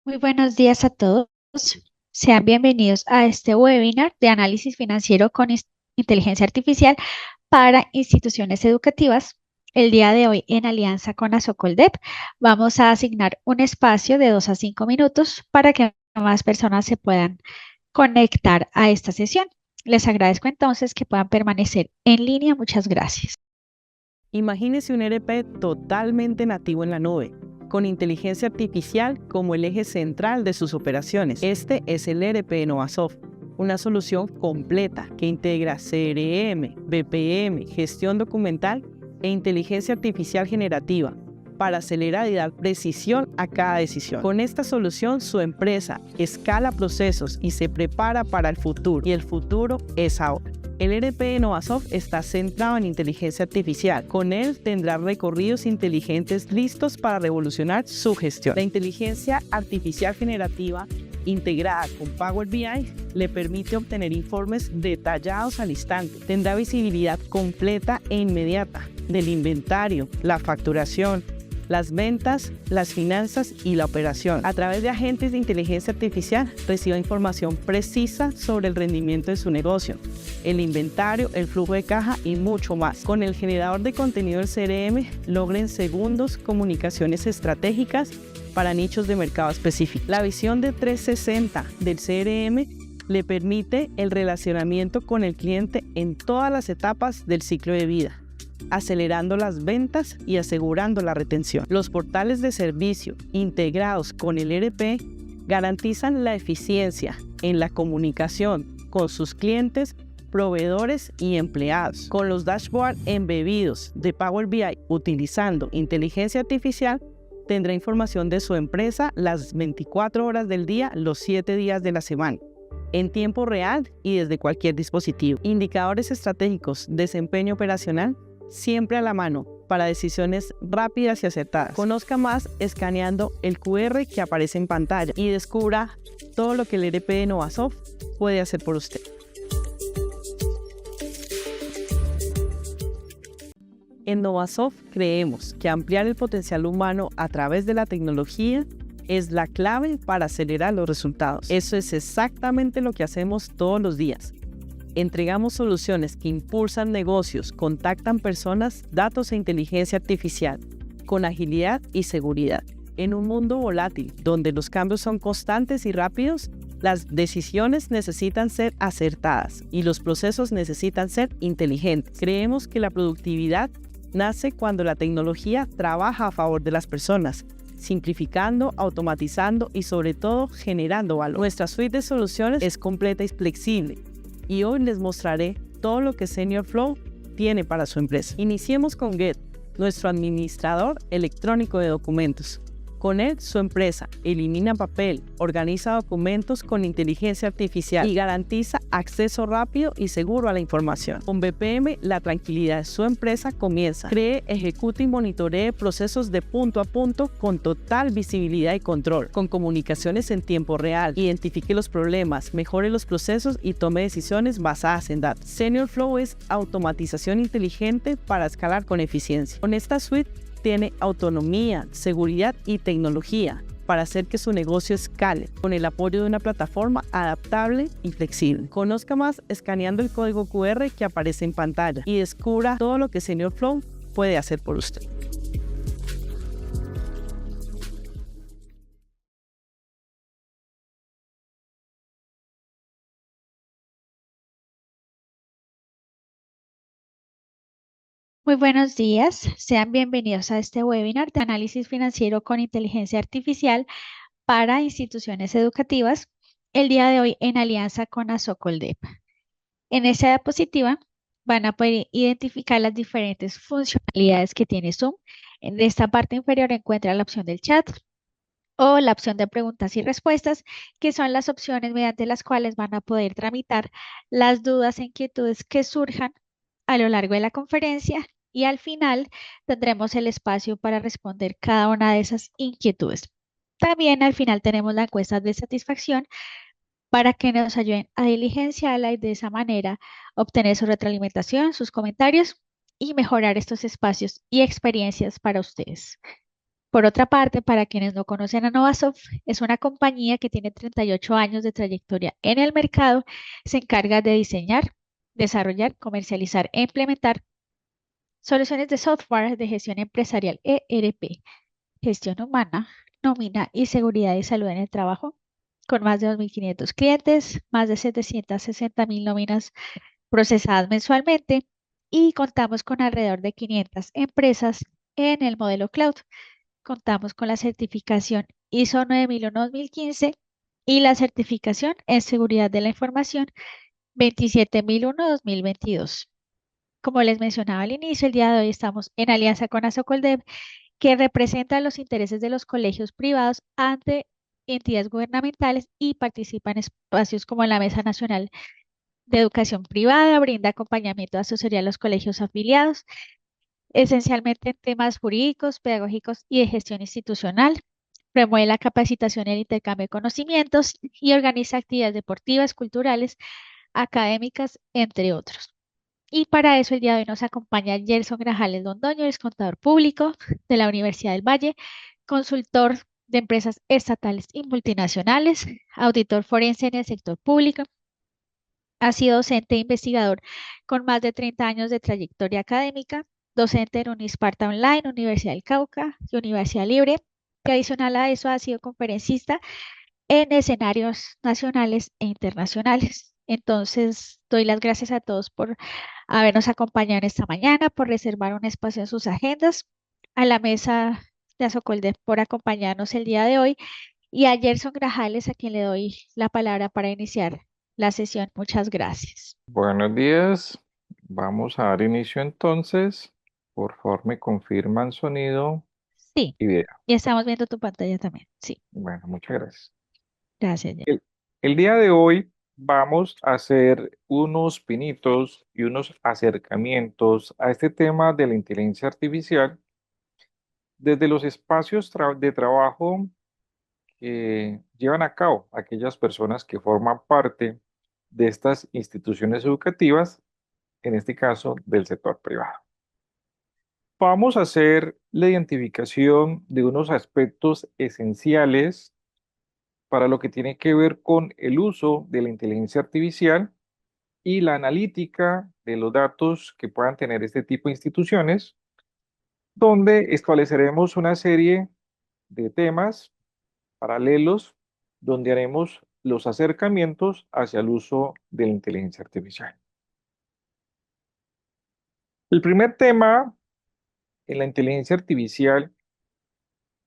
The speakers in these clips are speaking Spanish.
Muy buenos días a todos. Sean bienvenidos a este webinar de análisis financiero con inteligencia artificial para instituciones educativas. El día de hoy, en alianza con Asocoldep, vamos a asignar un espacio de 2 a 5 minutos para que más personas se puedan conectar a esta sesión. Les agradezco entonces que puedan permanecer en línea. Muchas gracias. Imagínese un ERP totalmente nativo en la nube, con inteligencia artificial como el eje central de sus operaciones. Este es el ERP Novasoft, una solución completa que integra CRM, BPM, gestión documental e inteligencia artificial generativa para acelerar y dar precisión a cada decisión. Con esta solución, su empresa escala procesos y se prepara para el futuro, y el futuro es ahora. El ERP de Novasoft está centrado en inteligencia artificial. Con él tendrá recorridos inteligentes listos para revolucionar su gestión. La inteligencia artificial generativa integrada con Power BI le permite obtener informes detallados al instante. Tendrá visibilidad completa e inmediata del inventario, la facturación, las ventas, las finanzas y la operación. A través de agentes de inteligencia artificial, reciba información precisa sobre el rendimiento de su negocio, el inventario, el flujo de caja y mucho más. Con el generador de contenido del CRM, logra en segundos comunicaciones estratégicas para nichos de mercado específicos. La visión de 360 del CRM le permite el relacionamiento con el cliente en todas las etapas del ciclo de vida, acelerando las ventas y asegurando la retención. Los portales de servicio integrados con el ERP garantizan la eficiencia en la comunicación con sus clientes, proveedores y empleados. Con los dashboards embebidos de Power BI utilizando inteligencia artificial, tendrá información de su empresa las 24 horas del día, los 7 días de la semana, en tiempo real y desde cualquier dispositivo. Indicadores estratégicos, desempeño operacional, siempre a la mano para decisiones rápidas y acertadas. Conozca más escaneando el QR que aparece en pantalla y descubra todo lo que el ERP de Novasoft puede hacer por usted. En Novasoft creemos que ampliar el potencial humano a través de la tecnología es la clave para acelerar los resultados. Eso es exactamente lo que hacemos todos los días. Entregamos soluciones que impulsan negocios, contactan personas, datos e inteligencia artificial, con agilidad y seguridad. En un mundo volátil, donde los cambios son constantes y rápidos, las decisiones necesitan ser acertadas y los procesos necesitan ser inteligentes. Creemos que la productividad nace cuando la tecnología trabaja a favor de las personas, simplificando, automatizando y sobre todo generando valor. Nuestra suite de soluciones es completa y flexible, y hoy les mostraré todo lo que Senior Flow tiene para su empresa. Iniciemos con Get, nuestro administrador electrónico de documentos. Con él, su empresa elimina papel, organiza documentos con inteligencia artificial y garantiza acceso rápido y seguro a la información. Con BPM, la tranquilidad de su empresa comienza. Cree, ejecute y monitoree procesos de punto a punto con total visibilidad y control. Con comunicaciones en tiempo real, identifique los problemas, mejore los procesos y tome decisiones basadas en datos. Senior Flow es automatización inteligente para escalar con eficiencia. Con esta suite, tiene autonomía, seguridad y tecnología para hacer que su negocio escale con el apoyo de una plataforma adaptable y flexible. Conozca más escaneando el código QR que aparece en pantalla y descubra todo lo que Senior Flow puede hacer por usted. Muy buenos días. Sean bienvenidos a este webinar de análisis financiero con inteligencia artificial para instituciones educativas, el día de hoy en alianza con Asocoldep. En esta diapositiva van a poder identificar las diferentes funcionalidades que tiene Zoom. En esta parte inferior encuentra la opción del chat o la opción de preguntas y respuestas, que son las opciones mediante las cuales van a poder tramitar las dudas e inquietudes que surjan a lo largo de la conferencia, y al final tendremos el espacio para responder cada una de esas inquietudes. También al final tenemos la encuesta de satisfacción para que nos ayuden a diligenciarla y de esa manera obtener su retroalimentación, sus comentarios y mejorar estos espacios y experiencias para ustedes. Por otra parte, para quienes no conocen a Novasoft, es una compañía que tiene 38 años de trayectoria en el mercado, se encarga de diseñar, desarrollar, comercializar e implementar soluciones de software de gestión empresarial ERP, gestión humana, nómina y seguridad y salud en el trabajo, con más de 2.500 clientes, más de 760.000 nóminas procesadas mensualmente y contamos con alrededor de 500 empresas en el modelo cloud. Contamos con la certificación ISO 9001-2015 y la certificación en seguridad de la información 27001-2022. Como les mencionaba al inicio, el día de hoy estamos en alianza con Asocoldev, que representa los intereses de los colegios privados ante entidades gubernamentales y participa en espacios como la Mesa Nacional de Educación Privada, brinda acompañamiento de asesoría a los colegios afiliados, esencialmente en temas jurídicos, pedagógicos y de gestión institucional. Promueve la capacitación y el intercambio de conocimientos y organiza actividades deportivas, culturales, académicas, entre otros. Y para eso el día de hoy nos acompaña Gerson Grajales Londoño, es contador público de la Universidad del Valle, consultor de empresas estatales y multinacionales, auditor forense en el sector público. Ha sido docente e investigador con más de 30 años de trayectoria académica, docente en Unisparta Online, Universidad del Cauca y Universidad Libre, que adicional a eso ha sido conferencista en escenarios nacionales e internacionales. Entonces, doy las gracias a todos por habernos acompañado en esta mañana, por reservar un espacio en sus agendas, a la mesa de Asocolde por acompañarnos el día de hoy y a Gerson Grajales, a quien le doy la palabra para iniciar la sesión. Muchas gracias. Buenos días, vamos a dar inicio entonces. Por favor, me confirman sonido Sí, y video. y estamos viendo tu pantalla también. Sí, Bueno, muchas gracias. gracias, Gerson. El día de hoy vamos a hacer unos pinitos y unos acercamientos a este tema de la inteligencia artificial desde los espacios de trabajo que llevan a cabo aquellas personas que forman parte de estas instituciones educativas, en este caso del sector privado. Vamos a hacer la identificación de unos aspectos esenciales para lo que tiene que ver con el uso de la inteligencia artificial y la analítica de los datos que puedan tener este tipo de instituciones, donde estableceremos una serie de temas paralelos donde haremos los acercamientos hacia el uso de la inteligencia artificial. El primer tema en la inteligencia artificial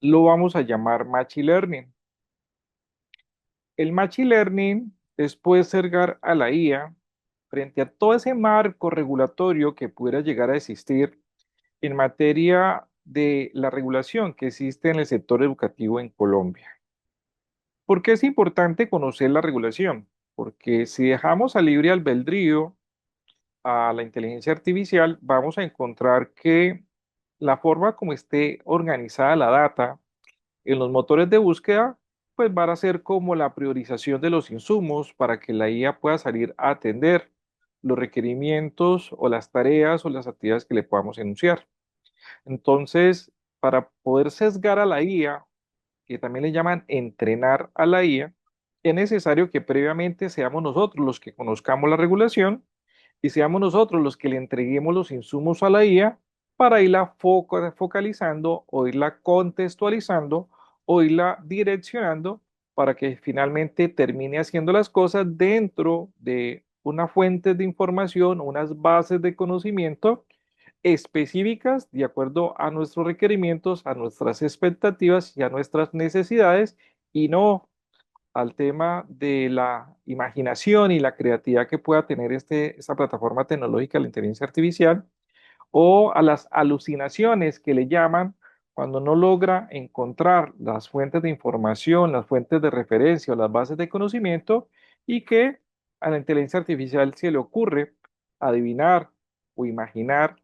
lo vamos a llamar Machine Learning. El Machine Learning es poder cercar a la IA frente a todo ese marco regulatorio que pudiera llegar a existir en materia de la regulación que existe en el sector educativo en Colombia. ¿Por qué es importante conocer la regulación? Porque si dejamos a libre albedrío a la inteligencia artificial, vamos a encontrar que la forma como esté organizada la data en los motores de búsqueda, pues van a ser como la priorización de los insumos para que la IA pueda salir a atender los requerimientos o las tareas o las actividades que le podamos enunciar. Entonces, para poder sesgar a la IA, que también le llaman entrenar a la IA, es necesario que previamente seamos nosotros los que conozcamos la regulación y seamos nosotros los que le entreguemos los insumos a la IA para irla focalizando o irla contextualizando o irla direccionando para que finalmente termine haciendo las cosas dentro de una fuente de información, unas bases de conocimiento específicas de acuerdo a nuestros requerimientos, a nuestras expectativas y a nuestras necesidades y no al tema de la imaginación y la creatividad que pueda tener esta plataforma tecnológica, la inteligencia artificial, o a las alucinaciones que le llaman cuando no logra encontrar las fuentes de información, las fuentes de referencia o las bases de conocimiento y que a la inteligencia artificial se le ocurre adivinar o imaginar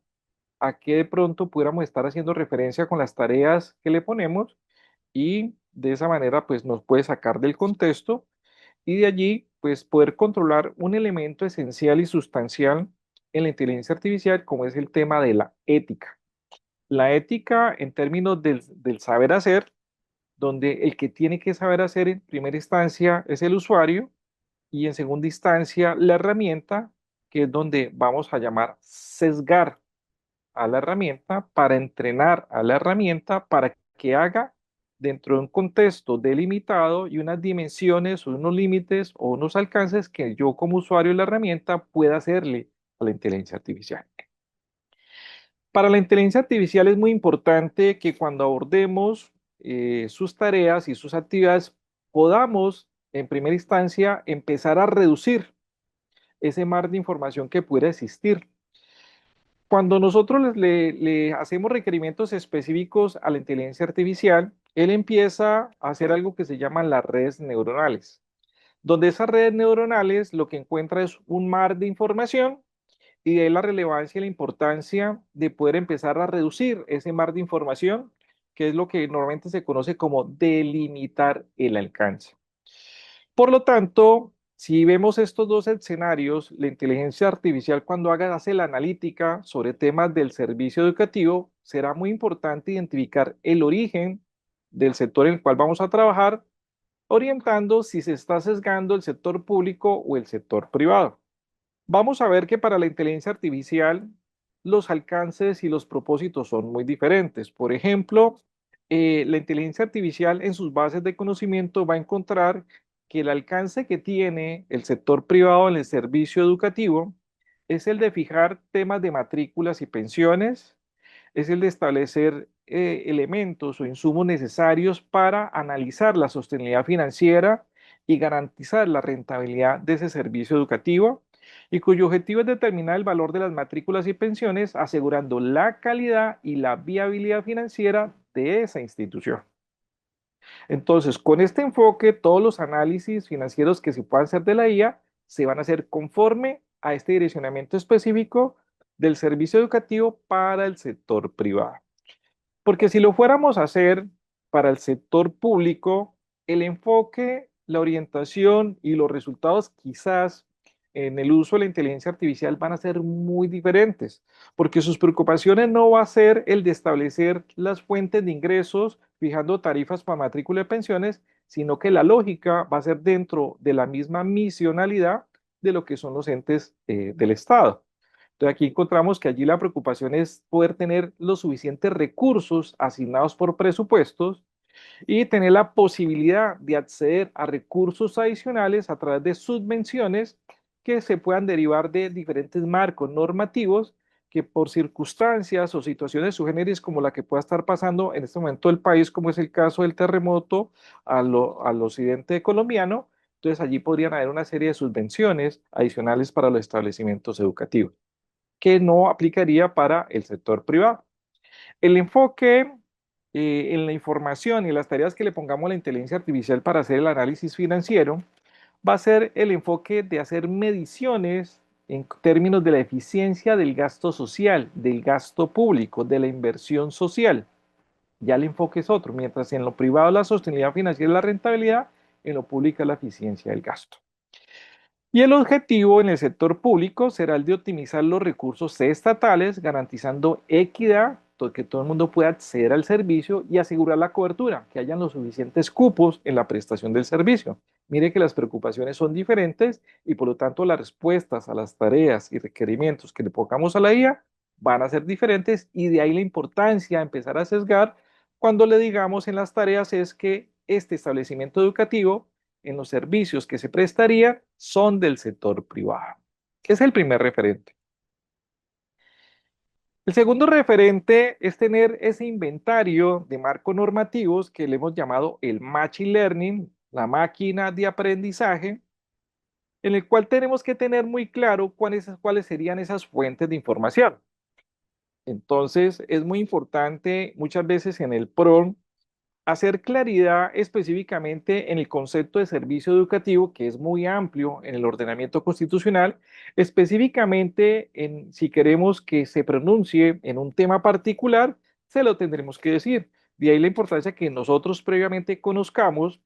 a qué de pronto pudiéramos estar haciendo referencia con las tareas que le ponemos y de esa manera pues nos puede sacar del contexto y de allí pues poder controlar un elemento esencial y sustancial en la inteligencia artificial como es el tema de la ética. La ética en términos del saber hacer, donde el que tiene que saber hacer en primera instancia es el usuario y en segunda instancia la herramienta, que es donde vamos a llamar sesgar a la herramienta para entrenar a la herramienta para que haga dentro de un contexto delimitado y unas dimensiones o unos límites o unos alcances que yo como usuario de la herramienta pueda hacerle a la inteligencia artificial. Para la inteligencia artificial es muy importante que cuando abordemos sus tareas y sus actividades podamos en primera instancia empezar a reducir ese mar de información que pueda existir. Cuando nosotros le hacemos requerimientos específicos a la inteligencia artificial, él empieza a hacer algo que se llaman las redes neuronales, donde esas redes neuronales lo que encuentra es un mar de información y de ahí la relevancia y la importancia de poder empezar a reducir ese mar de información, que es lo que normalmente se conoce como delimitar el alcance. Por lo tanto, si vemos estos dos escenarios, la inteligencia artificial cuando hace la analítica sobre temas del servicio educativo, será muy importante identificar el origen del sector en el cual vamos a trabajar, orientando si se está sesgando el sector público o el sector privado. Vamos a ver que para la inteligencia artificial los alcances y los propósitos son muy diferentes. Por ejemplo, la inteligencia artificial en sus bases de conocimiento va a encontrar que el alcance que tiene el sector privado en el servicio educativo es el de fijar temas de matrículas y pensiones, es el de establecer elementos o insumos necesarios para analizar la sostenibilidad financiera y garantizar la rentabilidad de ese servicio educativo, y cuyo objetivo es determinar el valor de las matrículas y pensiones, asegurando la calidad y la viabilidad financiera de esa institución. Entonces, con este enfoque, todos los análisis financieros que se puedan hacer de la IA se van a hacer conforme a este direccionamiento específico del servicio educativo para el sector privado. Porque si lo fuéramos a hacer para el sector público, el enfoque, la orientación y los resultados quizás en el uso de la inteligencia artificial van a ser muy diferentes, porque sus preocupaciones no va a ser el de establecer las fuentes de ingresos fijando tarifas para matrícula de pensiones, sino que la lógica va a ser dentro de la misma misionalidad de lo que son los entes del Estado. Entonces aquí encontramos que allí la preocupación es poder tener los suficientes recursos asignados por presupuestos y tener la posibilidad de acceder a recursos adicionales a través de subvenciones que se puedan derivar de diferentes marcos normativos que por circunstancias o situaciones subgéneres como la que pueda estar pasando en este momento el país, como es el caso del terremoto al occidente colombiano, entonces allí podrían haber una serie de subvenciones adicionales para los establecimientos educativos que no aplicaría para el sector privado. El enfoque en la información y las tareas que le pongamos a la inteligencia artificial para hacer el análisis financiero va a ser el enfoque de hacer mediciones en términos de la eficiencia del gasto social, del gasto público, de la inversión social. Ya el enfoque es otro, mientras en lo privado la sostenibilidad financiera y la rentabilidad, en lo público la eficiencia del gasto. Y el objetivo en el sector público será el de optimizar los recursos estatales, garantizando equidad, que todo el mundo pueda acceder al servicio y asegurar la cobertura, que hayan los suficientes cupos en la prestación del servicio. Mire que las preocupaciones son diferentes y por lo tanto las respuestas a las tareas y requerimientos que le pongamos a la IA van a ser diferentes y de ahí la importancia de empezar a sesgar cuando le digamos en las tareas es que este establecimiento educativo en los servicios que se prestarían son del sector privado. Es el primer referente. El segundo referente es tener ese inventario de marcos normativos que le hemos llamado el Machine Learning, la máquina de aprendizaje, en el cual tenemos que tener muy claro cuáles serían esas fuentes de información. Entonces, es muy importante muchas veces en el PRON hacer claridad específicamente en el concepto de servicio educativo, que es muy amplio en el ordenamiento constitucional, específicamente en si queremos que se pronuncie en un tema particular, se lo tendremos que decir. De ahí la importancia que nosotros previamente conozcamos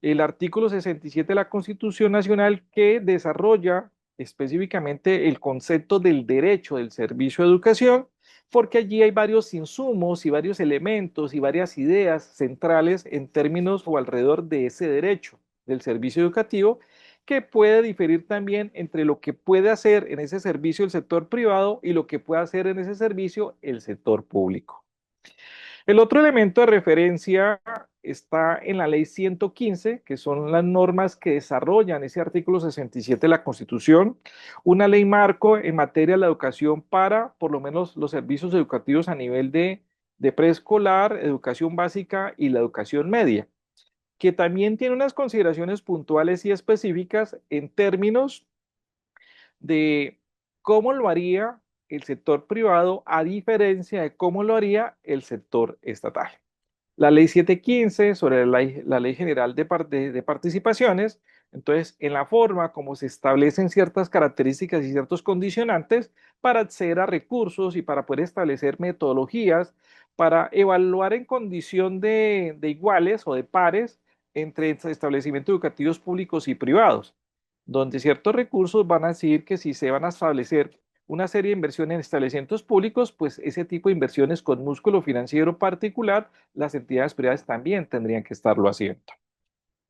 el artículo 67 de la Constitución Nacional que desarrolla específicamente el concepto del derecho del servicio de educación porque allí hay varios insumos y varios elementos y varias ideas centrales en términos o alrededor de ese derecho del servicio educativo, que puede diferir también entre lo que puede hacer en ese servicio el sector privado y lo que puede hacer en ese servicio el sector público. El otro elemento de referencia está en la ley 115, que son las normas que desarrollan ese artículo 67 de la Constitución, una ley marco en materia de la educación para, por lo menos, los servicios educativos a nivel de preescolar, educación básica y la educación media, que también tiene unas consideraciones puntuales y específicas en términos de cómo lo haría el sector privado a diferencia de cómo lo haría el sector estatal. La ley 715 sobre la ley general de participaciones, entonces en la forma como se establecen ciertas características y ciertos condicionantes para acceder a recursos y para poder establecer metodologías para evaluar en condición de iguales o de pares entre establecimientos educativos públicos y privados, donde ciertos recursos van a decir que si se van a establecer una serie de inversiones en establecimientos públicos, pues ese tipo de inversiones con músculo financiero particular, las entidades privadas también tendrían que estarlo haciendo.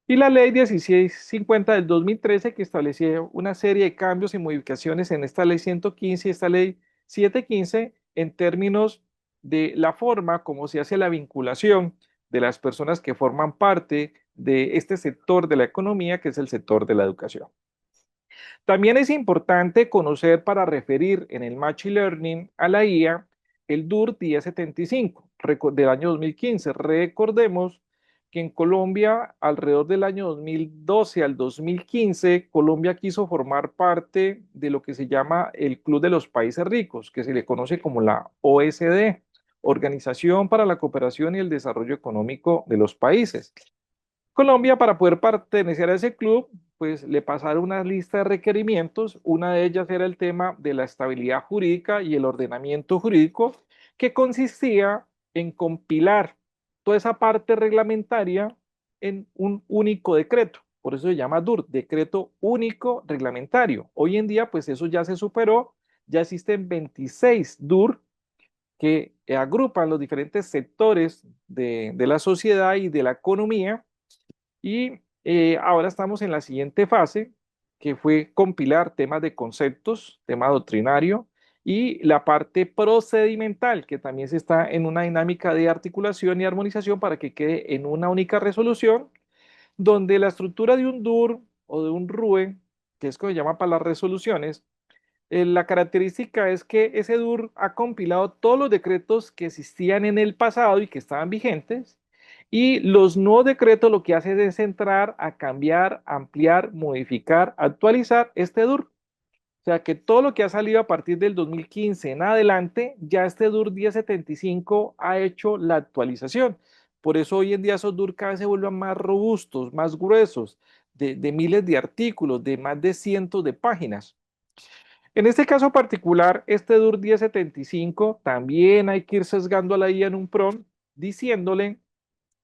Y la ley 1650 del 2013, que establecía una serie de cambios y modificaciones en esta ley 115 y esta ley 715 en términos de la forma como se hace la vinculación de las personas que forman parte de este sector de la economía, que es el sector de la educación. También es importante conocer para referir en el Machine Learning a la IA el DUR 1075 del año 2015. Recordemos que en Colombia, alrededor del año 2012 al 2015, Colombia quiso formar parte de lo que se llama el Club de los Países Ricos, que se le conoce como la OSD, Organización para la Cooperación y el Desarrollo Económico de los Países. Colombia, para poder pertenecer a ese club, pues le pasaron una lista de requerimientos. Una de ellas era el tema de la estabilidad jurídica y el ordenamiento jurídico, que consistía en compilar toda esa parte reglamentaria en un único decreto. Por eso se llama DUR, Decreto Único Reglamentario. Hoy en día, pues eso ya se superó. Ya existen 26 DUR que agrupan los diferentes sectores de la sociedad y de la economía, y ahora estamos en la siguiente fase, que fue compilar temas de conceptos, tema doctrinario, y la parte procedimental, que también se está en una dinámica de articulación y armonización para que quede en una única resolución, donde la estructura de un DUR o de un RUE, que es como se llama para las resoluciones, la característica es que ese DUR ha compilado todos los decretos que existían en el pasado y que estaban vigentes, y los nuevos decretos lo que hacen es entrar a cambiar, ampliar, modificar, actualizar este DUR. O sea que todo lo que ha salido a partir del 2015 en adelante, ya este DUR 1075 ha hecho la actualización. Por eso hoy en día esos DUR cada vez se vuelven más robustos, más gruesos, de miles de artículos, de más de cientos de páginas. En este caso particular, este DUR 1075 también hay que ir sesgando a la IA en un prompt diciéndole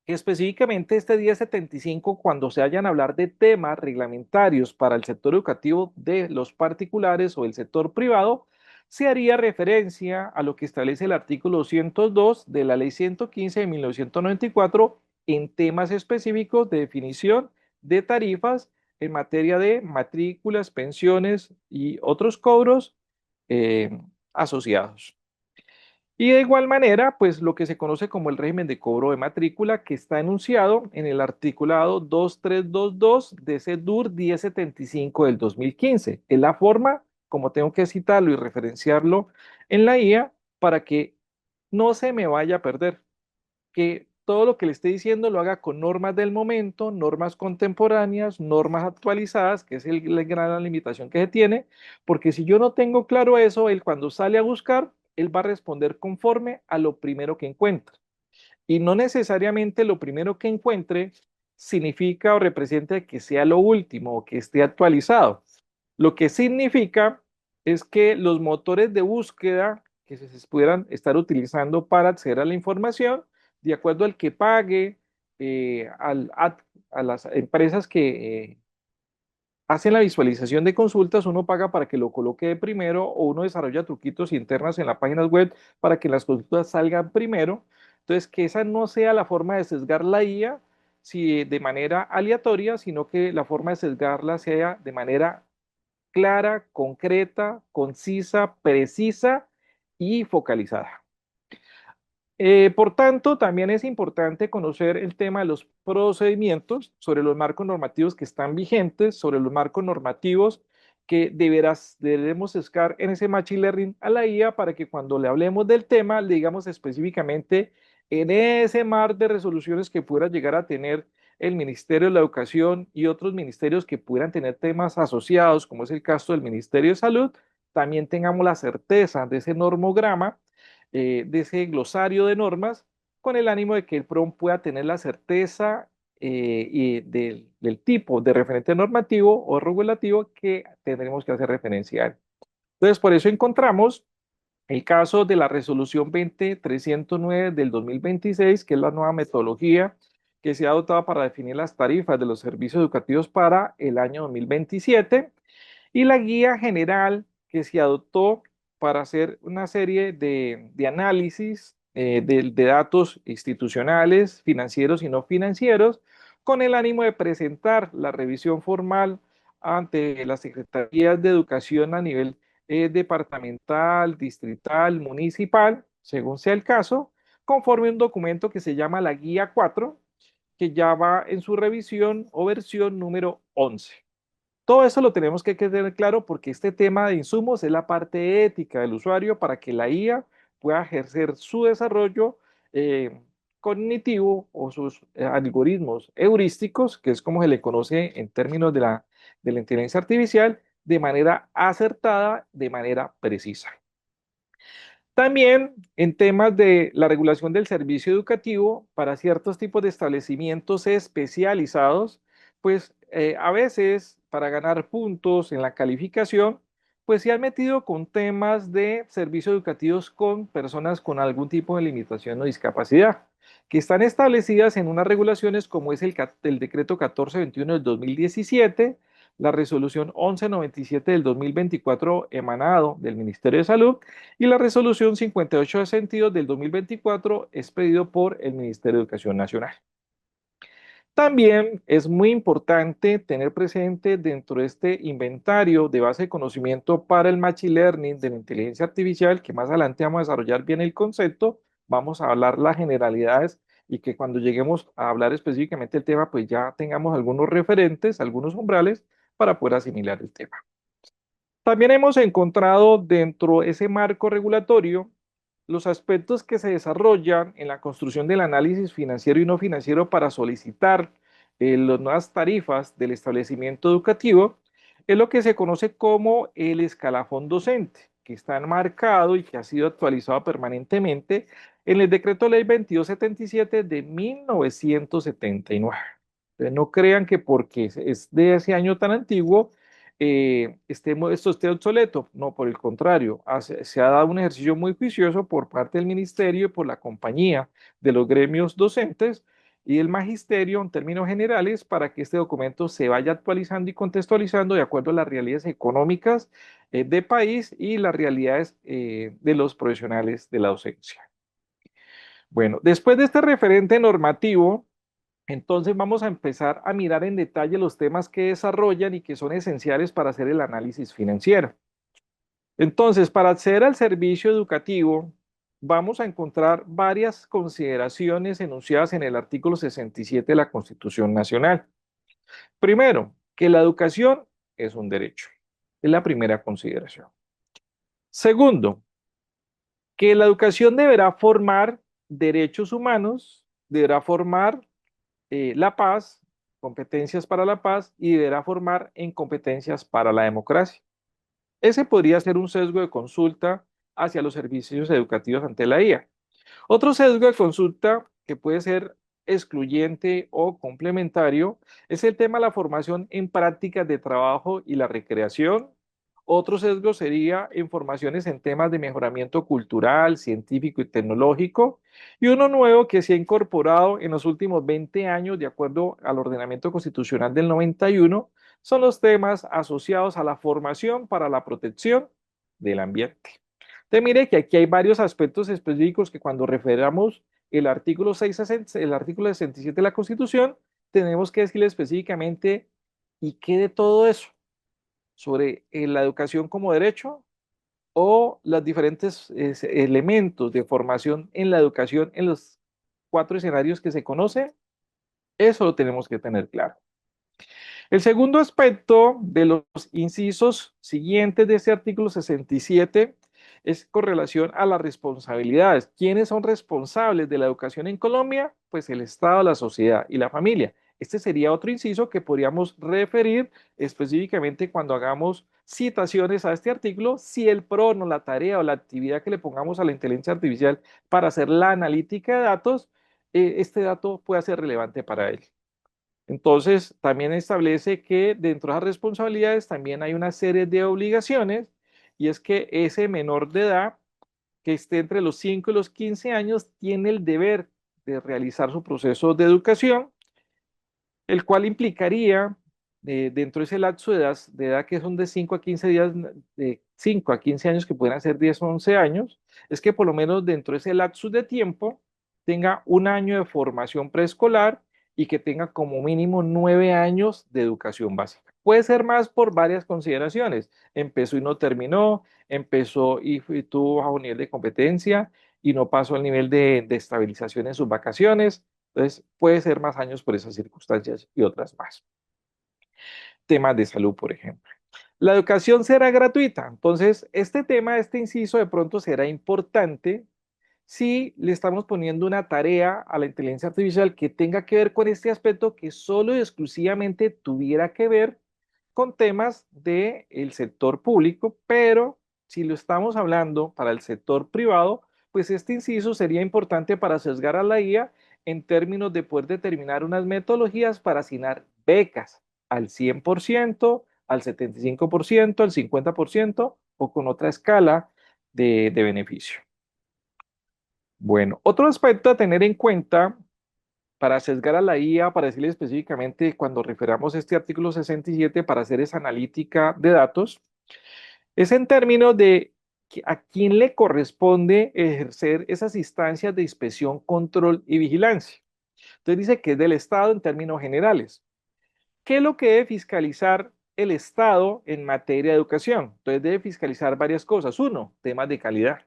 que específicamente este 1075, cuando se vayan a hablar de temas reglamentarios para el sector educativo de los particulares o el sector privado, se haría referencia a lo que establece el artículo 202 de la ley 115 de 1994 en temas específicos de definición de tarifas en materia de matrículas, pensiones y otros cobros asociados. Y de igual manera, pues lo que se conoce como el régimen de cobro de matrícula, que está enunciado en el articulado 2322 de ese DUR 1075 del 2015. Es la forma como tengo que citarlo y referenciarlo en la IA para que no se me vaya a perder, que todo lo que le esté diciendo lo haga con normas del momento, normas contemporáneas, normas actualizadas, que es la gran limitación que se tiene, porque si yo no tengo claro eso, él cuando sale a buscar, él va a responder conforme a lo primero que encuentra. Y no necesariamente lo primero que encuentre significa o representa que sea lo último o que esté actualizado. Lo que significa es que los motores de búsqueda que se pudieran estar utilizando para acceder a la información, de acuerdo al que pague a las empresas hacen la visualización de consultas, uno paga para que lo coloque de primero o uno desarrolla truquitos internos en la página web para que las consultas salgan primero. Entonces, que esa no sea la forma de sesgar la IA si de manera aleatoria, sino que la forma de sesgarla sea de manera clara, concreta, concisa, precisa y focalizada. Por tanto, también es importante conocer el tema de los procedimientos sobre los marcos normativos que están vigentes, sobre los marcos normativos que debemos buscar en ese Machine Learning a la IA para que cuando le hablemos del tema, le digamos específicamente en ese mar de resoluciones que pudiera llegar a tener el Ministerio de la Educación y otros ministerios que pudieran tener temas asociados, como es el caso del Ministerio de Salud, también tengamos la certeza de ese normograma, de ese glosario de normas, con el ánimo de que el PROM pueda tener la certeza del tipo de referente normativo o regulativo que tendremos que hacer referencial. Entonces, por eso encontramos el caso de la resolución 20309 del 2026, que es la nueva metodología que se ha adoptado para definir las tarifas de los servicios educativos para el año 2027, y la guía general que se adoptó para hacer una serie de análisis de datos institucionales, financieros y no financieros, con el ánimo de presentar la revisión formal ante las secretarías de educación a nivel departamental, distrital, municipal, según sea el caso, conforme un documento que se llama la Guía 4, que ya va en su revisión o versión número 11. Todo eso lo tenemos que tener claro porque este tema de insumos es la parte ética del usuario para que la IA pueda ejercer su desarrollo eh, cognitivo o sus algoritmos heurísticos, que es como se le conoce en términos de la inteligencia artificial, de manera acertada, de manera precisa. También en temas de la regulación del servicio educativo para ciertos tipos de establecimientos especializados, pues a veces para ganar puntos en la calificación, pues se han metido con temas de servicios educativos con personas con algún tipo de limitación o discapacidad, que están establecidas en unas regulaciones como es el decreto 1421 del 2017, la resolución 1197 del 2024 emanado del Ministerio de Salud, y la resolución 58 de sentido del 2024 es pedido por el Ministerio de Educación Nacional. También es muy importante tener presente dentro de este inventario de base de conocimiento para el Machine Learning de la inteligencia artificial, que más adelante vamos a desarrollar bien el concepto, vamos a hablar las generalidades y que cuando lleguemos a hablar específicamente del tema, pues ya tengamos algunos referentes, algunos umbrales para poder asimilar el tema. También hemos encontrado dentro de ese marco regulatorio los aspectos que se desarrollan en la construcción del análisis financiero y no financiero para solicitar las nuevas tarifas del establecimiento educativo, es lo que se conoce como el escalafón docente, que está enmarcado y que ha sido actualizado permanentemente en el Decreto Ley 2277 de 1979. Entonces, no crean que porque es de ese año tan antiguo, esto esté obsoleto. No, por el contrario, se ha dado un ejercicio muy juicioso por parte del ministerio y por la compañía de los gremios docentes y el magisterio en términos generales para que este documento se vaya actualizando y contextualizando de acuerdo a las realidades económicas de país y las realidades de los profesionales de la docencia. Bueno, después de este referente normativo, entonces vamos a empezar a mirar en detalle los temas que desarrollan y que son esenciales para hacer el análisis financiero. Entonces, para acceder al servicio educativo, vamos a encontrar varias consideraciones enunciadas en el artículo 67 de la Constitución Nacional. Primero, que la educación es un derecho. Es la primera consideración. Segundo, que la educación deberá formar derechos humanos, deberá formar la paz, competencias para la paz y deberá formar en competencias para la democracia. Ese podría ser un sesgo de consulta hacia los servicios educativos ante la IA. Otro sesgo de consulta que puede ser excluyente o complementario es el tema de la formación en prácticas de trabajo y la recreación. Otro sesgo sería informaciones en temas de mejoramiento cultural, científico y tecnológico. Y uno nuevo que se ha incorporado en los últimos 20 años, de acuerdo al ordenamiento constitucional del 91, son los temas asociados a la formación para la protección del ambiente. Entonces, mire que aquí hay varios aspectos específicos que cuando referamos el artículo 67 de la Constitución, tenemos que decirle específicamente y qué de todo eso sobre la educación como derecho o los diferentes elementos de formación en la educación en los 4 escenarios que se conoce, eso lo tenemos que tener claro. El segundo aspecto de los incisos siguientes de este artículo 67 es con relación a las responsabilidades. ¿Quiénes son responsables de la educación en Colombia? Pues el Estado, la sociedad y la familia. Este sería otro inciso que podríamos referir específicamente cuando hagamos citaciones a este artículo, si el PRONO, la tarea o la actividad que le pongamos a la inteligencia artificial para hacer la analítica de datos, este dato pueda ser relevante para él. Entonces, también establece que dentro de las responsabilidades también hay una serie de obligaciones y es que ese menor de edad que esté entre los 5 y los 15 años tiene el deber de realizar su proceso de educación, el cual implicaría dentro de ese lapso de edad que son de 5 a 15 días, de 5 a 15 años que pueden ser 10 o 11 años, es que por lo menos dentro de ese lapso de tiempo tenga un año de formación preescolar y que tenga como mínimo 9 años de educación básica. Puede ser más por varias consideraciones. Empezó y no terminó, empezó y tuvo bajo nivel de competencia y no pasó al nivel de estabilización en sus vacaciones. Entonces, puede ser más años por esas circunstancias y otras más. Temas de salud, por ejemplo. La educación será gratuita. Entonces, este tema, este inciso de pronto será importante si le estamos poniendo una tarea a la inteligencia artificial que tenga que ver con este aspecto que solo y exclusivamente tuviera que ver con temas del sector público, pero si lo estamos hablando para el sector privado, pues este inciso sería importante para sesgar a la IA en términos de poder determinar unas metodologías para asignar becas al 100%, al 75%, al 50% o con otra escala de beneficio. Bueno, otro aspecto a tener en cuenta para sesgar a la IA, para decirle específicamente cuando referamos este artículo 67 para hacer esa analítica de datos, es en términos de a quién le corresponde ejercer esas instancias de inspección, control y vigilancia. Entonces dice que es del Estado en términos generales. ¿Qué es lo que debe fiscalizar el Estado en materia de educación? Entonces debe fiscalizar varias cosas. Uno, temas de calidad.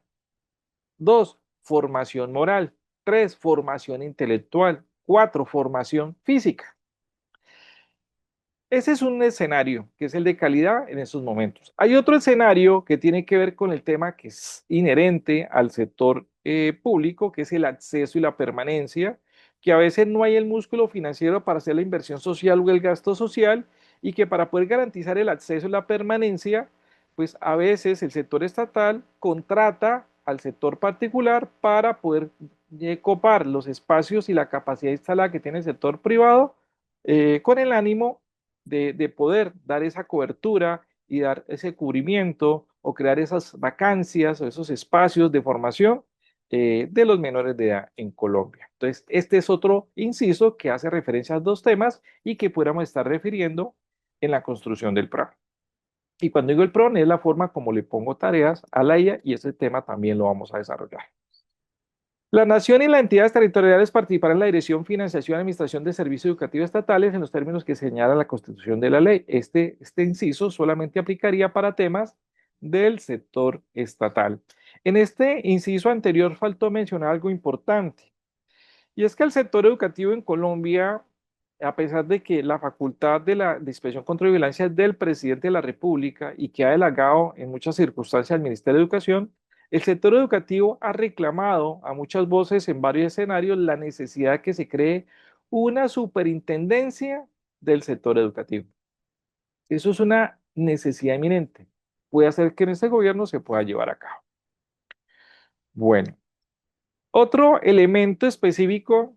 Dos, formación moral. Tres, formación intelectual. Cuatro, formación física. Ese es un escenario que es el de calidad en estos momentos. Hay otro escenario que tiene que ver con el tema que es inherente al sector público, que es el acceso y la permanencia, que a veces no hay el músculo financiero para hacer la inversión social o el gasto social y que para poder garantizar el acceso y la permanencia, pues a veces el sector estatal contrata al sector particular para poder copar los espacios y la capacidad instalada que tiene el sector privado con el ánimo de poder dar esa cobertura y dar ese cubrimiento o crear esas vacancias o esos espacios de formación de los menores de edad en Colombia. Entonces, este es otro inciso que hace referencia a dos temas y que pudiéramos estar refiriendo en la construcción del PRON. Y cuando digo el PRON es la forma como le pongo tareas a la IA y ese tema también lo vamos a desarrollar. La nación y las entidades territoriales participarán en la dirección, financiación y administración de servicios educativos estatales en los términos que señala la Constitución de la ley. Este inciso solamente aplicaría para temas del sector estatal. En este inciso anterior faltó mencionar algo importante, y es que el sector educativo en Colombia, a pesar de que la facultad de la inspección, control y vigilancia es del presidente de la República y que ha delegado en muchas circunstancias al Ministerio de Educación, el sector educativo ha reclamado a muchas voces en varios escenarios la necesidad de que se cree una superintendencia del sector educativo. Eso es una necesidad eminente. Puede hacer que en este gobierno se pueda llevar a cabo. Bueno, otro elemento específico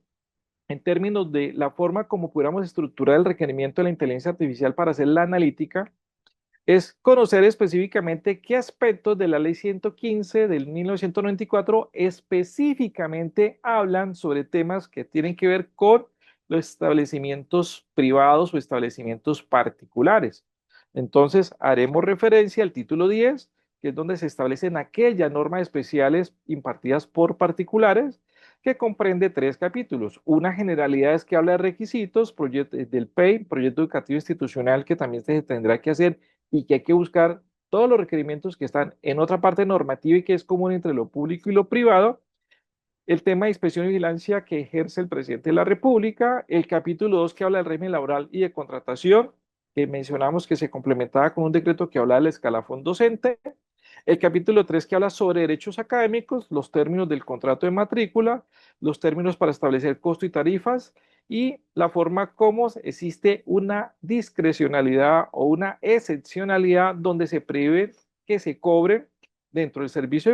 en términos de la forma como pudiéramos estructurar el requerimiento de la inteligencia artificial para hacer la analítica, es conocer específicamente qué aspectos de la Ley 115 del 1994 específicamente hablan sobre temas que tienen que ver con los establecimientos privados o establecimientos particulares. Entonces, haremos referencia al título 10, que es donde se establecen aquellas normas especiales impartidas por particulares, que comprende 3 capítulos. Una generalidad es que habla de requisitos, del PEI, proyecto educativo institucional, que también se tendrá que hacer y que hay que buscar todos los requerimientos que están en otra parte normativa y que es común entre lo público y lo privado. El tema de inspección y vigilancia que ejerce el presidente de la República, el capítulo 2 que habla del régimen laboral y de contratación, que mencionamos que se complementaba con un decreto que habla del escalafón docente, el capítulo 3 que habla sobre derechos académicos, los términos del contrato de matrícula, los términos para establecer costo y tarifas y la forma como existe una discrecionalidad o una excepcionalidad donde se prevé que se cobren dentro del servicio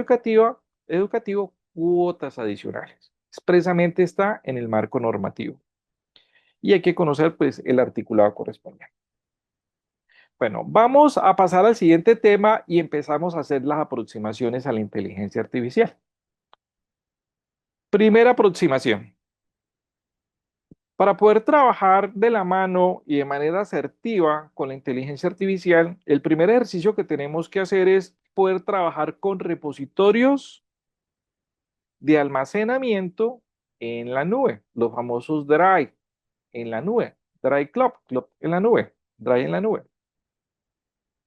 educativo cuotas adicionales. Expresamente está en el marco normativo. Y hay que conocer pues el articulado correspondiente. Bueno, vamos a pasar al siguiente tema y empezamos a hacer las aproximaciones a la inteligencia artificial. Primera aproximación. Para poder trabajar de la mano y de manera asertiva con la inteligencia artificial, el primer ejercicio que tenemos que hacer es poder trabajar con repositorios de almacenamiento en la nube, los famosos Drive en la nube, Drive Club en la nube, Drive en la nube.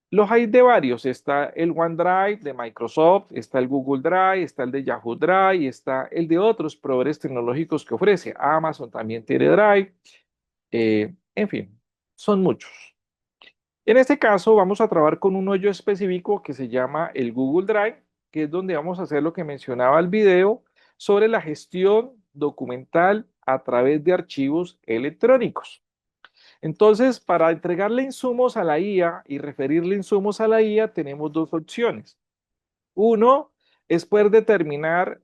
Los hay de varios, está el OneDrive de Microsoft, está el Google Drive, está el de Yahoo Drive, está el de otros proveedores tecnológicos que ofrece. Amazon también tiene Drive, en fin, son muchos. En este caso vamos a trabajar con un hoyo específico que se llama el Google Drive, que es donde vamos a hacer lo que mencionaba el video sobre la gestión documental a través de archivos electrónicos. Entonces, para entregarle insumos a la IA y referirle insumos a la IA, tenemos 2 opciones. Uno es poder determinar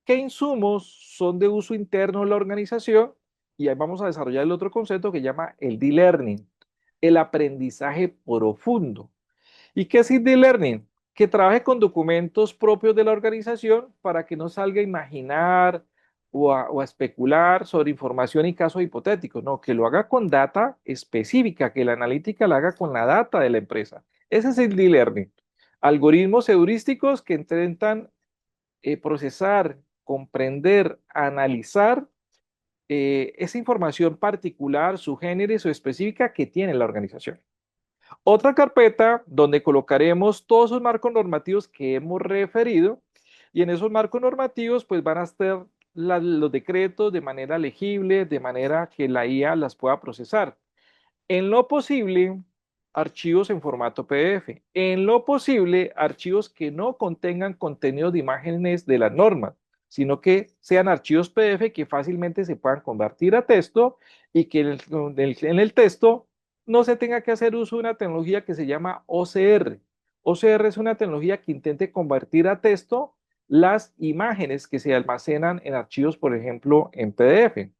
qué insumos son de uso interno de la organización y ahí vamos a desarrollar el otro concepto que llama el D-Learning, el aprendizaje profundo. ¿Y qué es e-learning? Que trabaje con documentos propios de la organización para que no salga a imaginar o a especular sobre información y casos hipotéticos. No, que lo haga con data específica, que la analítica la haga con la data de la empresa. Ese es el e-learning. Algoritmos heurísticos que intentan procesar, comprender, analizar esa información particular, su género o específica que tiene la organización. Otra carpeta donde colocaremos todos esos marcos normativos que hemos referido y en esos marcos normativos pues van a estar los decretos de manera legible, de manera que la IA las pueda procesar. En lo posible, archivos en formato PDF. En lo posible, archivos que no contengan contenido de imágenes de las normas, sino que sean archivos PDF que fácilmente se puedan convertir a texto y que en el texto no se tenga que hacer uso de una tecnología que se llama OCR. OCR es una tecnología que intente convertir a texto las imágenes que se almacenan en archivos, por ejemplo, en PDF.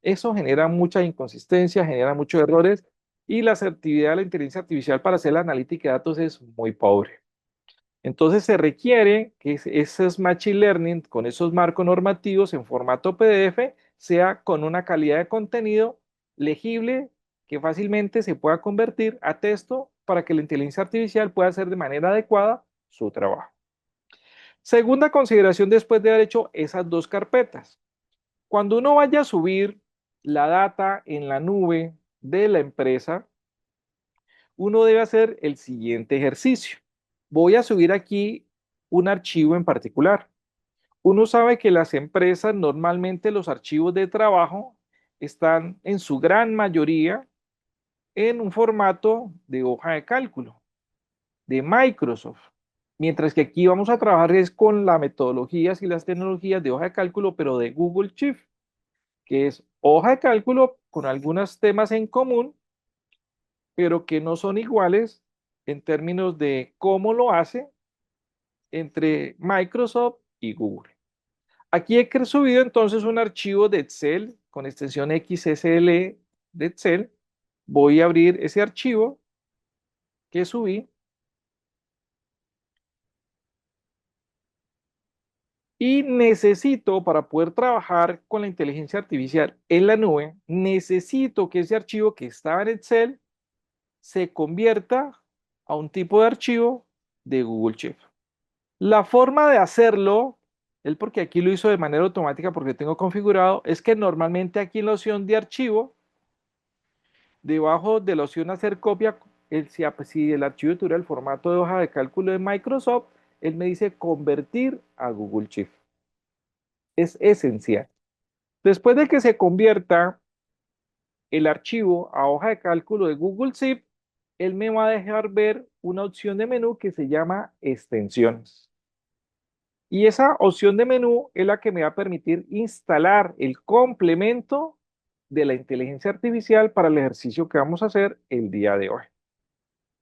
Eso genera mucha inconsistencia, genera muchos errores y la asertividad de la inteligencia artificial para hacer la analítica de datos es muy pobre. Entonces se requiere que ese Machine Learning con esos marcos normativos en formato PDF sea con una calidad de contenido legible que fácilmente se pueda convertir a texto para que la inteligencia artificial pueda hacer de manera adecuada su trabajo. Segunda consideración después de haber hecho esas 2 carpetas. Cuando uno vaya a subir la data en la nube de la empresa, uno debe hacer el siguiente ejercicio. Voy a subir aquí un archivo en particular. Uno sabe que las empresas normalmente los archivos de trabajo están en su gran mayoría en un formato de hoja de cálculo de Microsoft. Mientras que aquí vamos a trabajar es con las metodologías y las tecnologías de hoja de cálculo, pero de Google Shift, que es hoja de cálculo con algunos temas en común, pero que no son iguales en términos de cómo lo hace entre Microsoft y Google. Aquí he subido entonces un archivo de Excel con extensión XSL de Excel. Voy a abrir ese archivo que subí. Y necesito, para poder trabajar con la inteligencia artificial en la nube, necesito que ese archivo que estaba en Excel se convierta a un tipo de archivo de Google Sheet. La forma de hacerlo, él porque aquí lo hizo de manera automática porque tengo configurado, es que normalmente aquí en la opción de archivo, debajo de la opción hacer copia, si el archivo tuviera el formato de hoja de cálculo de Microsoft, él me dice convertir a Google Sheet. Es esencial. Después de que se convierta el archivo a hoja de cálculo de Google Sheet, él me va a dejar ver una opción de menú que se llama extensiones. Y esa opción de menú es la que me va a permitir instalar el complemento de la inteligencia artificial para el ejercicio que vamos a hacer el día de hoy.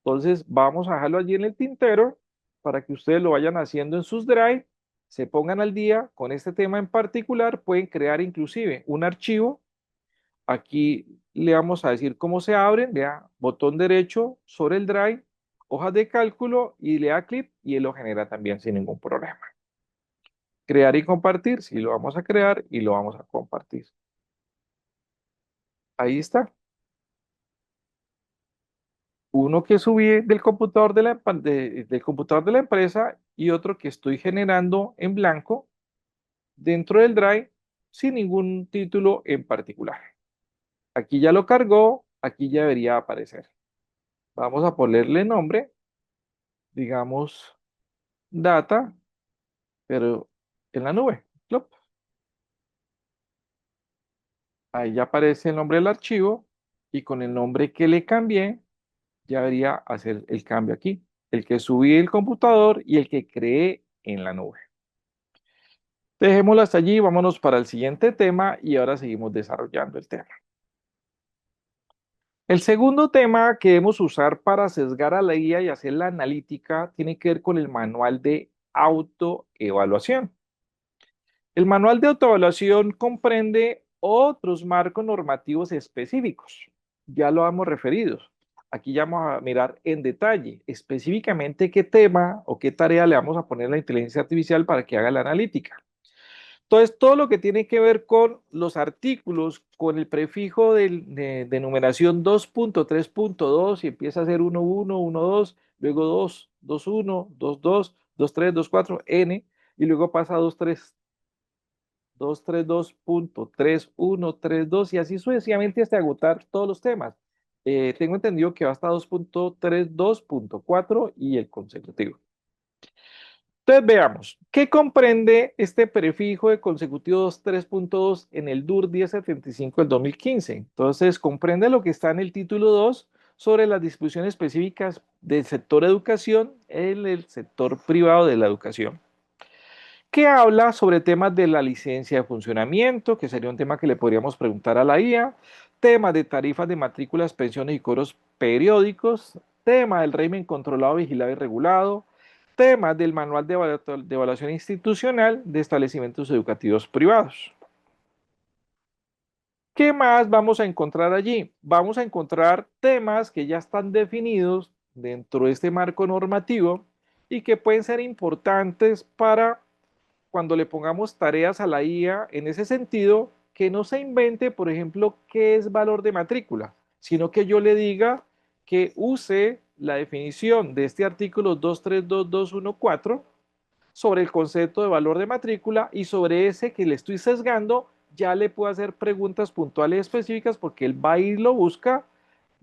Entonces, vamos a dejarlo allí en el tintero para que ustedes lo vayan haciendo en sus Drive, se pongan al día con este tema en particular, pueden crear inclusive un archivo. Aquí le vamos a decir cómo se abren, vea, botón derecho sobre el Drive, hojas de cálculo y le da clic y él lo genera también sin ningún problema. Crear y compartir, sí lo vamos a crear y lo vamos a compartir. Ahí está. Uno que subí del computador del computador de la empresa y otro que estoy generando en blanco dentro del Drive sin ningún título en particular. Aquí ya lo cargó, aquí ya debería aparecer. Vamos a ponerle nombre, digamos data, pero en la nube. Plop. Ahí ya aparece el nombre del archivo y con el nombre que le cambié ya debería hacer el cambio aquí. El que subí del computador y el que creé en la nube. Dejémoslo hasta allí, vámonos para el siguiente tema y ahora seguimos desarrollando el tema. El segundo tema que debemos usar para sesgar a la IA y hacer la analítica tiene que ver con el manual de autoevaluación. El manual de autoevaluación comprende otros marcos normativos específicos. Ya lo hemos referido. Aquí ya vamos a mirar en detalle específicamente qué tema o qué tarea le vamos a poner a la inteligencia artificial para que haga la analítica. Entonces, todo lo que tiene que ver con los artículos, con el prefijo de numeración 2.3.2 y empieza a ser 1.1, 1.2, luego 2, 2.1, 2.2, 2.3, 2.4, N, y luego pasa a 2.3, 2.3.2.3.1.3.2 y así sucesivamente hasta agotar todos los temas. Tengo entendido que va hasta 2.3.2.4 y el consecutivo. Entonces veamos, ¿qué comprende este prefijo de consecutivo 2.3.2 en el DUR 1075 del 2015? Entonces comprende lo que está en el título 2 sobre las disposiciones específicas del sector educación en el sector privado de la educación, que habla sobre temas de la licencia de funcionamiento, que sería un tema que le podríamos preguntar a la IA, temas de tarifas de matrículas, pensiones y cobros periódicos, tema del régimen controlado, vigilado y regulado, temas del manual de evaluación institucional de establecimientos educativos privados. ¿Qué más vamos a encontrar allí? Vamos a encontrar temas que ya están definidos dentro de este marco normativo y que pueden ser importantes para cuando le pongamos tareas a la IA en ese sentido, que no se invente, por ejemplo, qué es valor de matrícula, sino que yo le diga que use la definición de este artículo 232.214 sobre el concepto de valor de matrícula y sobre ese que le estoy sesgando, ya le puedo hacer preguntas puntuales específicas porque él va y lo busca,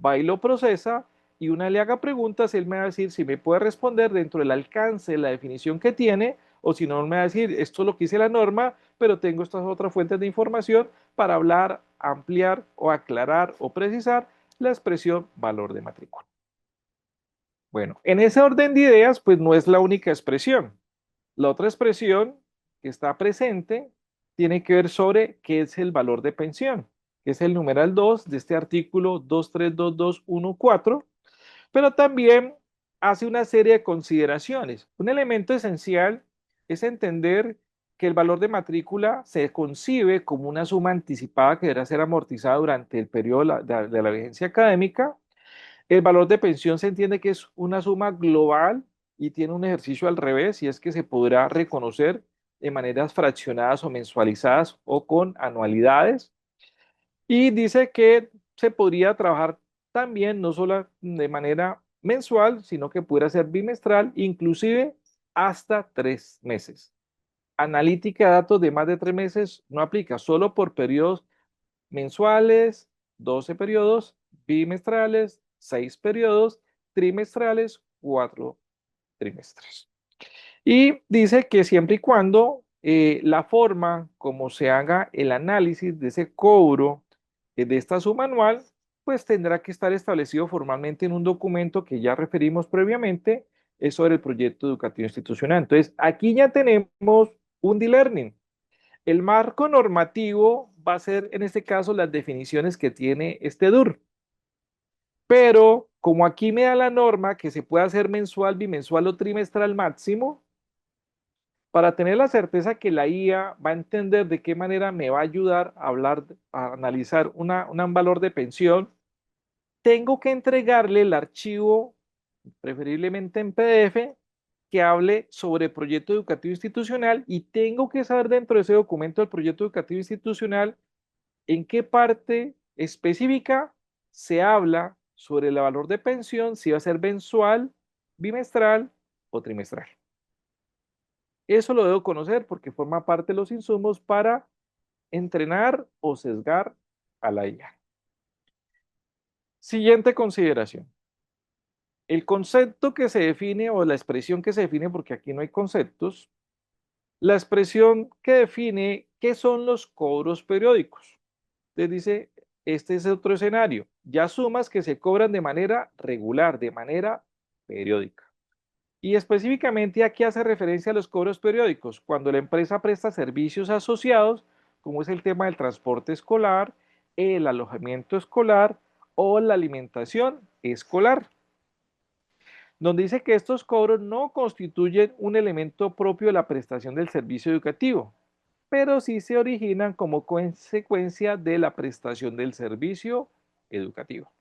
va y lo procesa y una le haga preguntas, él me va a decir si me puede responder dentro del alcance de la definición que tiene o si no me va a decir esto es lo que dice la norma, pero tengo estas otras fuentes de información para hablar, ampliar o aclarar o precisar la expresión valor de matrícula. Bueno, en ese orden de ideas, pues no es la única expresión. La otra expresión que está presente tiene que ver sobre qué es el valor de pensión, que es el numeral 2 de este artículo 2322114, pero también hace una serie de consideraciones. Un elemento esencial es entender que el valor de matrícula se concibe como una suma anticipada que deberá ser amortizada durante el periodo de la vigencia académica. El valor de pensión se entiende que es una suma global y tiene un ejercicio al revés, y es que se podrá reconocer de maneras fraccionadas o mensualizadas o con anualidades. Y dice que se podría trabajar también no solo de manera mensual, sino que pudiera ser bimestral, inclusive hasta 3 meses. Analítica de datos de más de 3 meses no aplica, solo por periodos mensuales, 12 periodos, bimestrales, 6 periodos, trimestrales, 4 trimestres. Y dice que siempre y cuando la forma como se haga el análisis de ese cobro de esta suma anual, pues tendrá que estar establecido formalmente en un documento que ya referimos previamente, es sobre el proyecto educativo institucional. Entonces, aquí ya tenemos un D-Learning. El marco normativo va a ser, en este caso, las definiciones que tiene este DUR. Pero como aquí me da la norma que se puede hacer mensual, bimensual o trimestral máximo, para tener la certeza que la IA va a entender de qué manera me va a ayudar a hablar, a analizar un valor de pensión, tengo que entregarle el archivo, preferiblemente en PDF, que hable sobre proyecto educativo institucional y tengo que saber dentro de ese documento del proyecto educativo institucional en qué parte específica se habla sobre el valor de pensión, si va a ser mensual, bimestral o trimestral. Eso lo debo conocer porque forma parte de los insumos para entrenar o sesgar a la IA. Siguiente consideración. El concepto que se define o la expresión que se define, porque aquí no hay conceptos, la expresión que define qué son los cobros periódicos. Entonces dice, este es otro escenario, ya sumas que se cobran de manera regular, de manera periódica. Y específicamente aquí hace referencia a los cobros periódicos, cuando la empresa presta servicios asociados, como es el tema del transporte escolar, el alojamiento escolar o la alimentación escolar, donde dice que estos cobros no constituyen un elemento propio de la prestación del servicio educativo, pero sí se originan como consecuencia de la prestación del servicio educativo.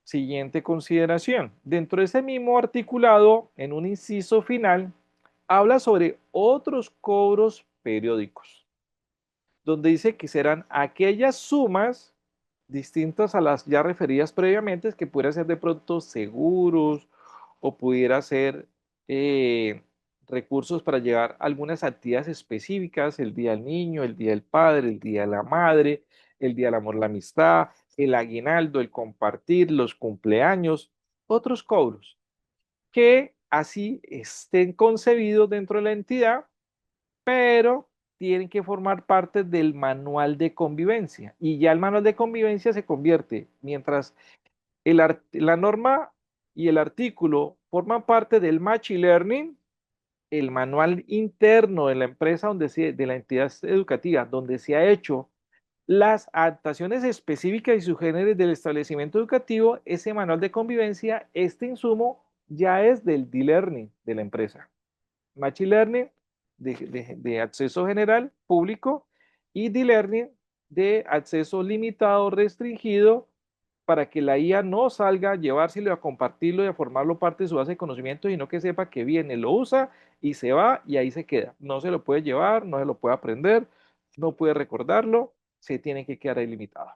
Siguiente consideración. Dentro de ese mismo articulado, en un inciso final, habla sobre otros cobros periódicos, donde dice que serán aquellas sumas distintas a las ya referidas previamente, que pudiera ser de pronto seguros o pudiera ser recursos para llevar algunas actividades específicas, el Día del Niño, el Día del Padre, el Día de la Madre, el Día del Amor, la Amistad, el aguinaldo, el compartir, los cumpleaños, otros cobros que así estén concebidos dentro de la entidad, pero tienen que formar parte del manual de convivencia. Y ya el manual de convivencia se convierte, mientras la norma y el artículo forman parte del Machine Learning, el manual interno de la empresa, de la entidad educativa, donde se ha hecho las adaptaciones específicas y subgéneros del establecimiento educativo, ese manual de convivencia, este insumo ya es del D-Learning de la empresa. Machine Learning de acceso general, público, y D-Learning de acceso limitado, restringido, para que la IA no salga a llevárselo, a compartirlo y a formarlo parte de su base de conocimiento, sino que sepa que viene, lo usa y se va y ahí se queda. No se lo puede llevar, no se lo puede aprender, no puede recordarlo, se tiene que quedar ahí limitado.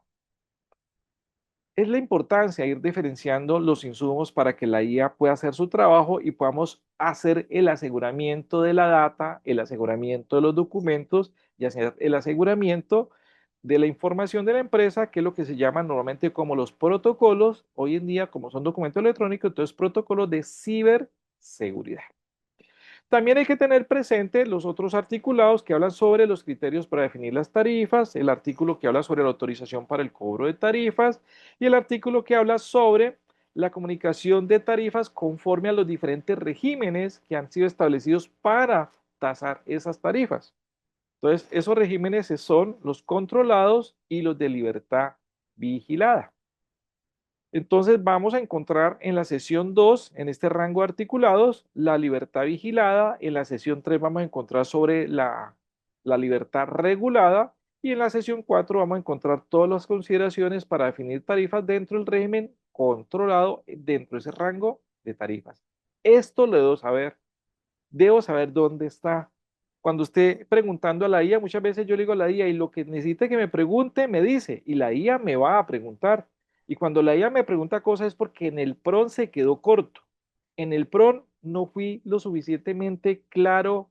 Es la importancia de ir diferenciando los insumos para que la IA pueda hacer su trabajo y podamos hacer el aseguramiento de la data, el aseguramiento de los documentos y hacer el aseguramiento de la información de la empresa, que es lo que se llama normalmente como los protocolos, hoy en día como son documentos electrónicos, entonces protocolos de ciberseguridad. También hay que tener presente los otros articulados que hablan sobre los criterios para definir las tarifas, el artículo que habla sobre la autorización para el cobro de tarifas y el artículo que habla sobre la comunicación de tarifas conforme a los diferentes regímenes que han sido establecidos para tasar esas tarifas. Entonces, esos regímenes son los controlados y los de libertad vigilada. Entonces vamos a encontrar en la sesión 2, en este rango de articulados, la libertad vigilada. En la sesión 3 vamos a encontrar sobre la libertad regulada. Y en la sesión 4 vamos a encontrar todas las consideraciones para definir tarifas dentro del régimen controlado, dentro de ese rango de tarifas. Esto lo debo saber debo saber dónde está. Cuando esté preguntando a la IA, muchas veces yo le digo a la IA, y lo que necesite que me pregunte, me dice, y la IA me va a preguntar. Y cuando la IA me pregunta cosas es porque en el PRON se quedó corto. En el PRON no fui lo suficientemente claro,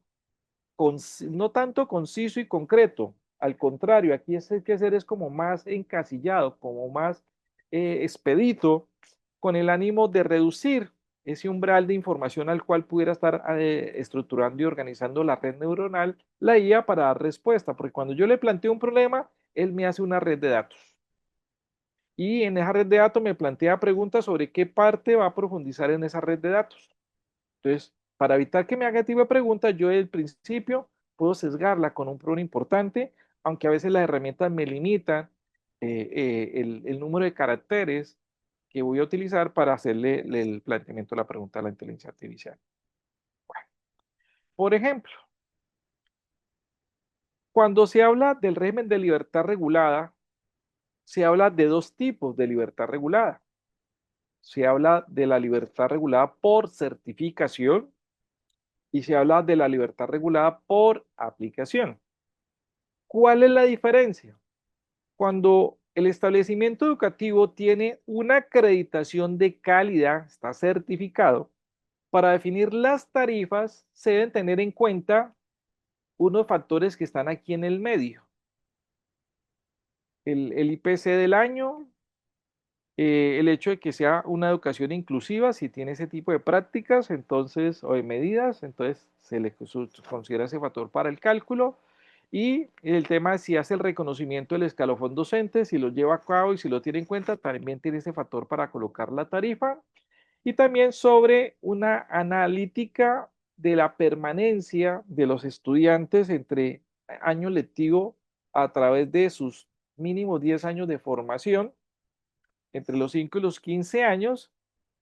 no tanto conciso y concreto. Al contrario, aquí es el que hacer es como más encasillado, como más expedito, con el ánimo de reducir ese umbral de información al cual pudiera estar estructurando y organizando la red neuronal, la IA, para dar respuesta, porque cuando yo le planteo un problema, él me hace una red de datos. Y en esa red de datos me plantea preguntas sobre qué parte va a profundizar en esa red de datos. Entonces, para evitar que me haga tipo de preguntas, yo desde el principio puedo sesgarla con un prompt importante, aunque a veces las herramientas me limitan el número de caracteres que voy a utilizar para hacerle el planteamiento de la pregunta a la inteligencia artificial. Bueno, por ejemplo, cuando se habla del régimen de libertad regulada, se habla de dos tipos de libertad regulada. Se habla de la libertad regulada por certificación y se habla de la libertad regulada por aplicación. ¿Cuál es la diferencia? Cuando el establecimiento educativo tiene una acreditación de calidad, está certificado, para definir las tarifas se deben tener en cuenta unos factores que están aquí en el medio. El IPC del año, el hecho de que sea una educación inclusiva, si tiene ese tipo de prácticas, entonces, o de medidas, entonces se le considera ese factor para el cálculo. Y el tema de si hace el reconocimiento del escalafón docente, si lo lleva a cabo y si lo tiene en cuenta, también tiene ese factor para colocar la tarifa. Y también sobre una analítica de la permanencia de los estudiantes entre año lectivo a través de sus mínimos 10 años de formación, entre los 5 y los 15 años,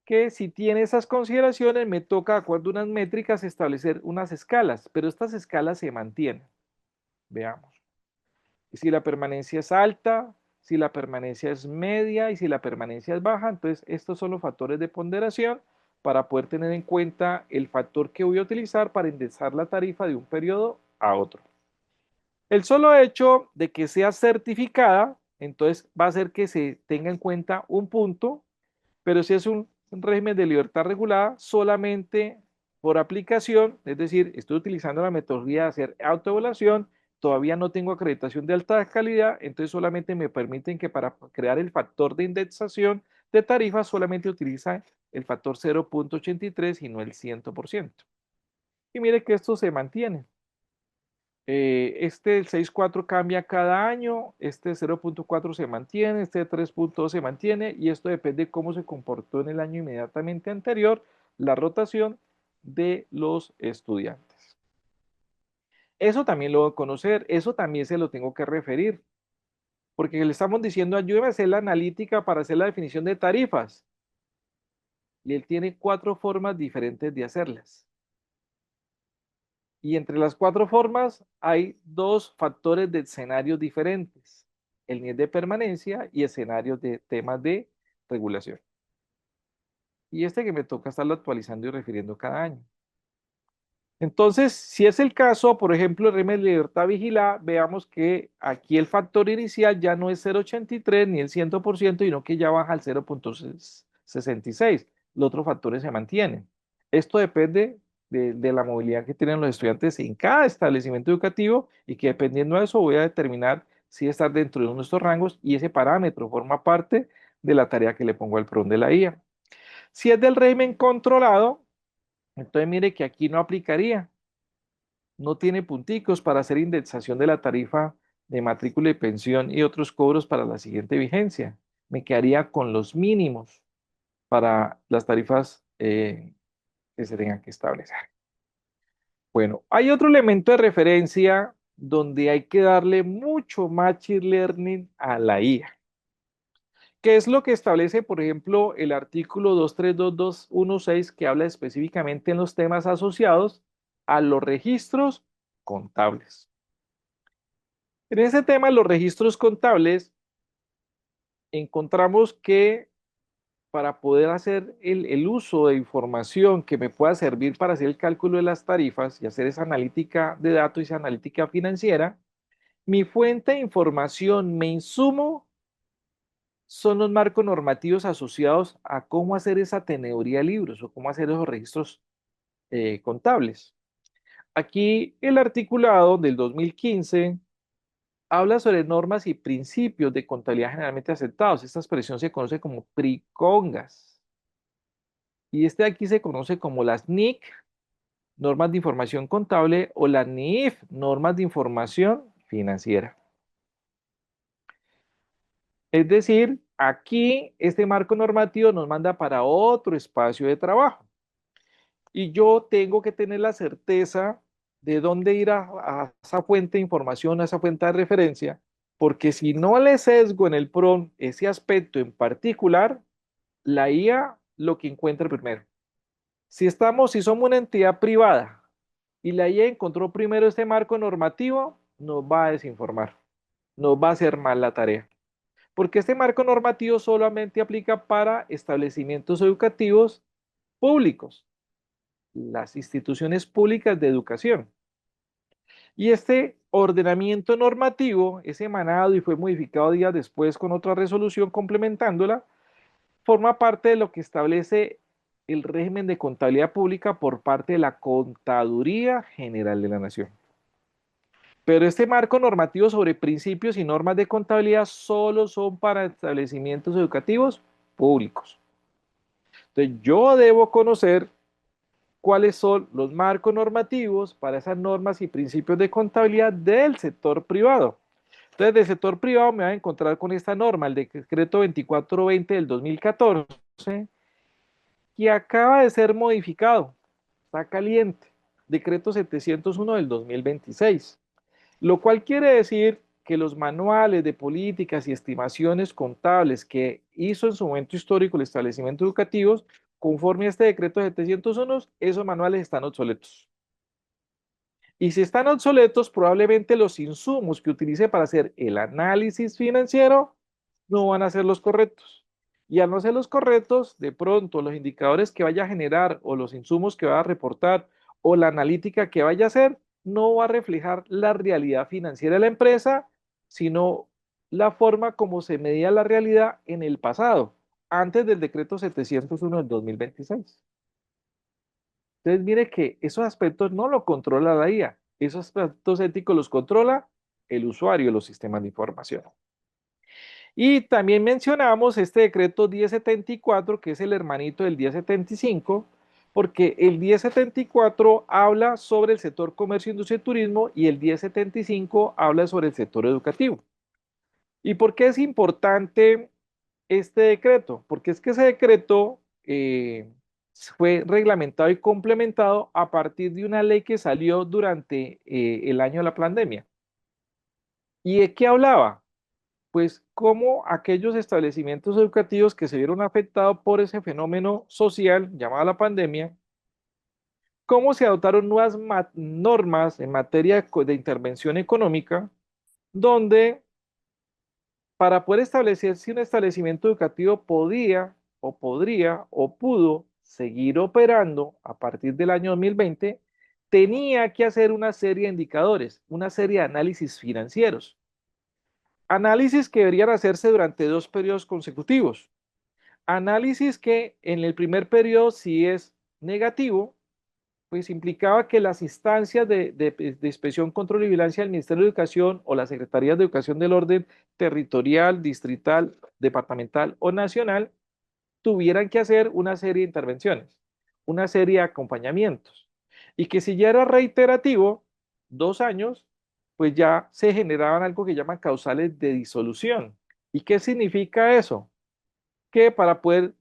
que si tiene esas consideraciones me toca, de acuerdo a unas métricas, establecer unas escalas, pero estas escalas se mantienen. Veamos. Si la permanencia es alta, si la permanencia es media y si la permanencia es baja, entonces estos son los factores de ponderación para poder tener en cuenta el factor que voy a utilizar para indexar la tarifa de un periodo a otro. El solo hecho de que sea certificada, entonces va a hacer que se tenga en cuenta un punto, pero si es un régimen de libertad regulada, solamente por aplicación, es decir, estoy utilizando la metodología de hacer autoevaluación, todavía no tengo acreditación de alta calidad, entonces solamente me permiten que para crear el factor de indexación de tarifas solamente utiliza el factor 0.83 y no el 100%. Y mire que esto se mantiene. El 6.4 cambia cada año, este 0.4 se mantiene, este 3.2 se mantiene y esto depende de cómo se comportó en el año inmediatamente anterior la rotación de los estudiantes. Eso también lo voy a conocer, eso también se lo tengo que referir, porque le estamos diciendo ayúdeme a hacer la analítica para hacer la definición de tarifas y él tiene 4 formas diferentes de hacerlas. Y entre las 4 formas hay 2 factores de escenarios diferentes, el nivel de permanencia y escenarios de temas de regulación. Y este que me toca estarlo actualizando y refiriendo cada año. Entonces, si es el caso, por ejemplo, el régimen de libertad vigilada, veamos que aquí el factor inicial ya no es 0.83 ni el 100%, sino que ya baja al 0.66. Los otros factores se mantienen. Esto depende de la movilidad que tienen los estudiantes en cada establecimiento educativo y que dependiendo de eso voy a determinar si estar dentro de nuestros rangos y ese parámetro forma parte de la tarea que le pongo al PRON de la IA. Si es del régimen controlado, entonces mire que aquí no aplicaría. No tiene punticos para hacer indexación de la tarifa de matrícula y pensión y otros cobros para la siguiente vigencia. Me quedaría con los mínimos para las tarifas que se tengan que establecer. Bueno, hay otro elemento de referencia donde hay que darle mucho machine learning a la IA. ¿Qué es lo que establece, por ejemplo, el artículo 232.216 que habla específicamente en los temas asociados a los registros contables? En ese tema, los registros contables, encontramos que para poder hacer el uso de información que me pueda servir para hacer el cálculo de las tarifas y hacer esa analítica de datos y esa analítica financiera, mi fuente de información, mi insumo, son los marcos normativos asociados a cómo hacer esa teneduría de libros o cómo hacer esos registros contables. Aquí el articulado del 2015 habla sobre normas y principios de contabilidad generalmente aceptados. Esta expresión se conoce como PRICONGAS. Y este de aquí se conoce como las NIC, normas de información contable, o las NIF, normas de información financiera. Es decir, aquí este marco normativo nos manda para otro espacio de trabajo. Y yo tengo que tener la certeza de dónde ir a esa fuente de información, a esa fuente de referencia, porque si no le sesgo en el PRON ese aspecto en particular, la IA lo que encuentra primero. Si somos una entidad privada y la IA encontró primero este marco normativo, nos va a desinformar, nos va a hacer mal la tarea. Porque este marco normativo solamente aplica para establecimientos educativos públicos, las instituciones públicas de educación. Y este ordenamiento normativo es emanado y fue modificado días después con otra resolución complementándola, forma parte de lo que establece el régimen de contabilidad pública por parte de la Contaduría General de la Nación. Pero este marco normativo sobre principios y normas de contabilidad solo son para establecimientos educativos públicos. Entonces yo debo conocer cuáles son los marcos normativos para esas normas y principios de contabilidad del sector privado. Entonces, del sector privado me voy a encontrar con esta norma, el decreto 2420 del 2014, que acaba de ser modificado, está caliente, decreto 701 del 2026, lo cual quiere decir que los manuales de políticas y estimaciones contables que hizo en su momento histórico el establecimiento educativo, conforme a este decreto 701, esos manuales están obsoletos. Y si están obsoletos, probablemente los insumos que utilice para hacer el análisis financiero no van a ser los correctos. Y al no ser los correctos, de pronto los indicadores que vaya a generar o los insumos que va a reportar o la analítica que vaya a hacer no va a reflejar la realidad financiera de la empresa, sino la forma como se medía la realidad en el pasado, antes del decreto 701 del 2026. Entonces, mire que esos aspectos no lo controla la IA, esos aspectos éticos los controla el usuario de los sistemas de información. Y también mencionamos este decreto 1074, que es el hermanito del 1075, porque el 1074 habla sobre el sector comercio, industria y turismo y el 1075 habla sobre el sector educativo. ¿Y por qué es importante este decreto? Porque es que ese decreto fue reglamentado y complementado a partir de una ley que salió durante el año de la pandemia. ¿Y de qué hablaba? Pues cómo aquellos establecimientos educativos que se vieron afectados por ese fenómeno social llamado la pandemia, cómo se adoptaron nuevas normas en materia de intervención económica, donde para poder establecer si un establecimiento educativo podría o pudo seguir operando a partir del año 2020, tenía que hacer una serie de indicadores, una serie de análisis financieros. Análisis que deberían hacerse durante 2 periodos consecutivos. Análisis que en el primer periodo, si es negativo, pues implicaba que las instancias de inspección, control y vigilancia del Ministerio de Educación o las Secretarías de Educación del orden territorial, distrital, departamental o nacional tuvieran que hacer una serie de intervenciones, una serie de acompañamientos. Y que si ya era reiterativo, 2 años, pues ya se generaban algo que llaman causales de disolución. ¿Y qué significa eso? Que para poder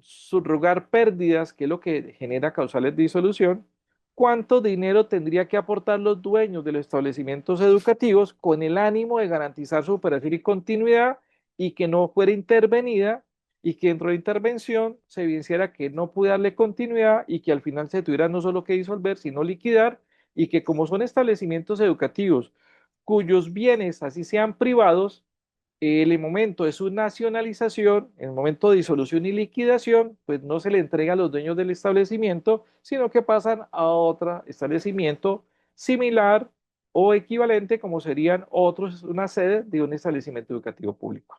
subrogar pérdidas, que es lo que genera causales de disolución, cuánto dinero tendría que aportar los dueños de los establecimientos educativos con el ánimo de garantizar su operación y continuidad y que no fuera intervenida y que dentro de la intervención se evidenciara que no puede darle continuidad y que al final se tuviera no solo que disolver, sino liquidar y que como son establecimientos educativos cuyos bienes, así sean privados, En el momento de su nacionalización, en el momento de disolución y liquidación, pues no se le entrega a los dueños del establecimiento, sino que pasan a otro establecimiento similar o equivalente, como serían otros, una sede de un establecimiento educativo público.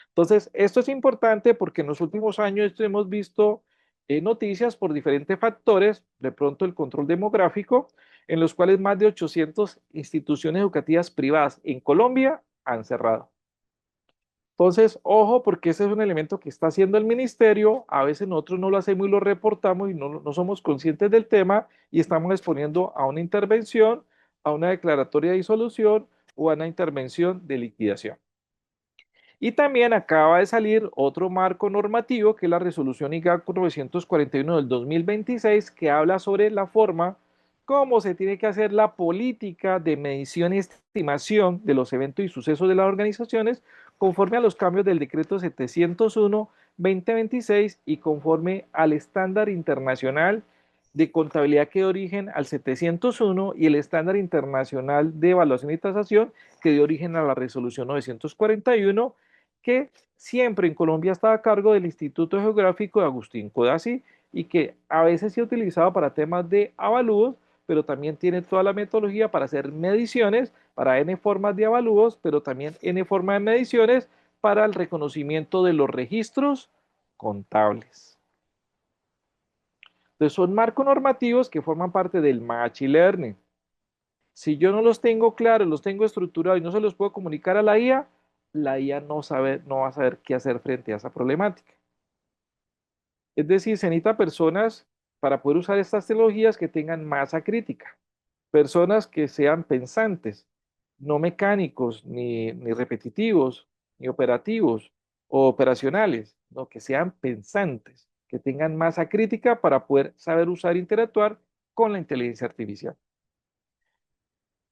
Entonces, esto es importante porque en los últimos años hemos visto noticias por diferentes factores, de pronto el control demográfico, en los cuales más de 800 instituciones educativas privadas en Colombia han cerrado. Entonces, ojo, porque ese es un elemento que está haciendo el ministerio. A veces nosotros no lo hacemos y lo reportamos y no somos conscientes del tema y estamos exponiendo a una intervención, a una declaratoria de disolución o a una intervención de liquidación. Y también acaba de salir otro marco normativo, que es la resolución IGAC 941 del 2026, que habla sobre la forma cómo se tiene que hacer la política de medición y estimación de los eventos y sucesos de las organizaciones conforme a los cambios del decreto 701-2026 y conforme al estándar internacional de contabilidad que dio origen al 701 y el estándar internacional de evaluación y tasación que dio origen a la resolución 941, que siempre en Colombia estaba a cargo del Instituto Geográfico de Agustín Codazzi y que a veces se ha utilizado para temas de avalúos, pero también tiene toda la metodología para hacer mediciones, para N formas de avalúos, pero también N formas de mediciones para el reconocimiento de los registros contables. Entonces son marcos normativos que forman parte del Machine Learning. Si yo no los tengo claros, los tengo estructurados y no se los puedo comunicar a la IA no va a saber qué hacer frente a esa problemática. Es decir, se necesita personas para poder usar estas tecnologías que tengan masa crítica, personas que sean pensantes, no mecánicos, ni repetitivos, ni operativos o operacionales, no, que sean pensantes, que tengan masa crítica para poder saber usar e interactuar con la inteligencia artificial.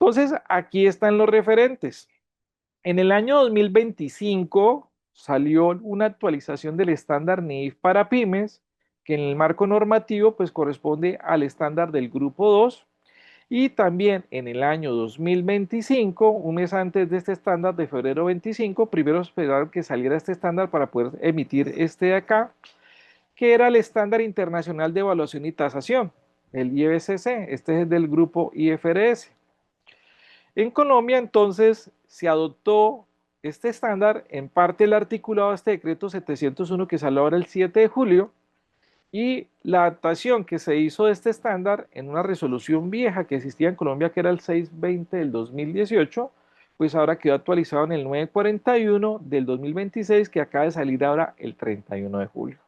Entonces, aquí están los referentes. En el año 2025 salió una actualización del estándar NIF para pymes, que en el marco normativo pues corresponde al estándar del grupo 2. Y también en el año 2025, un mes antes de este estándar de febrero 25, primero esperaron que saliera este estándar para poder emitir este de acá, que era el estándar internacional de evaluación y tasación, el IBCC. Este es del grupo IFRS. En Colombia, entonces, se adoptó este estándar, en parte el articulado de este decreto 701 que salió ahora el 7 de julio, y la adaptación que se hizo de este estándar en una resolución vieja que existía en Colombia, que era el 620 del 2018, pues ahora quedó actualizado en el 941 del 2026, que acaba de salir ahora el 31 de julio.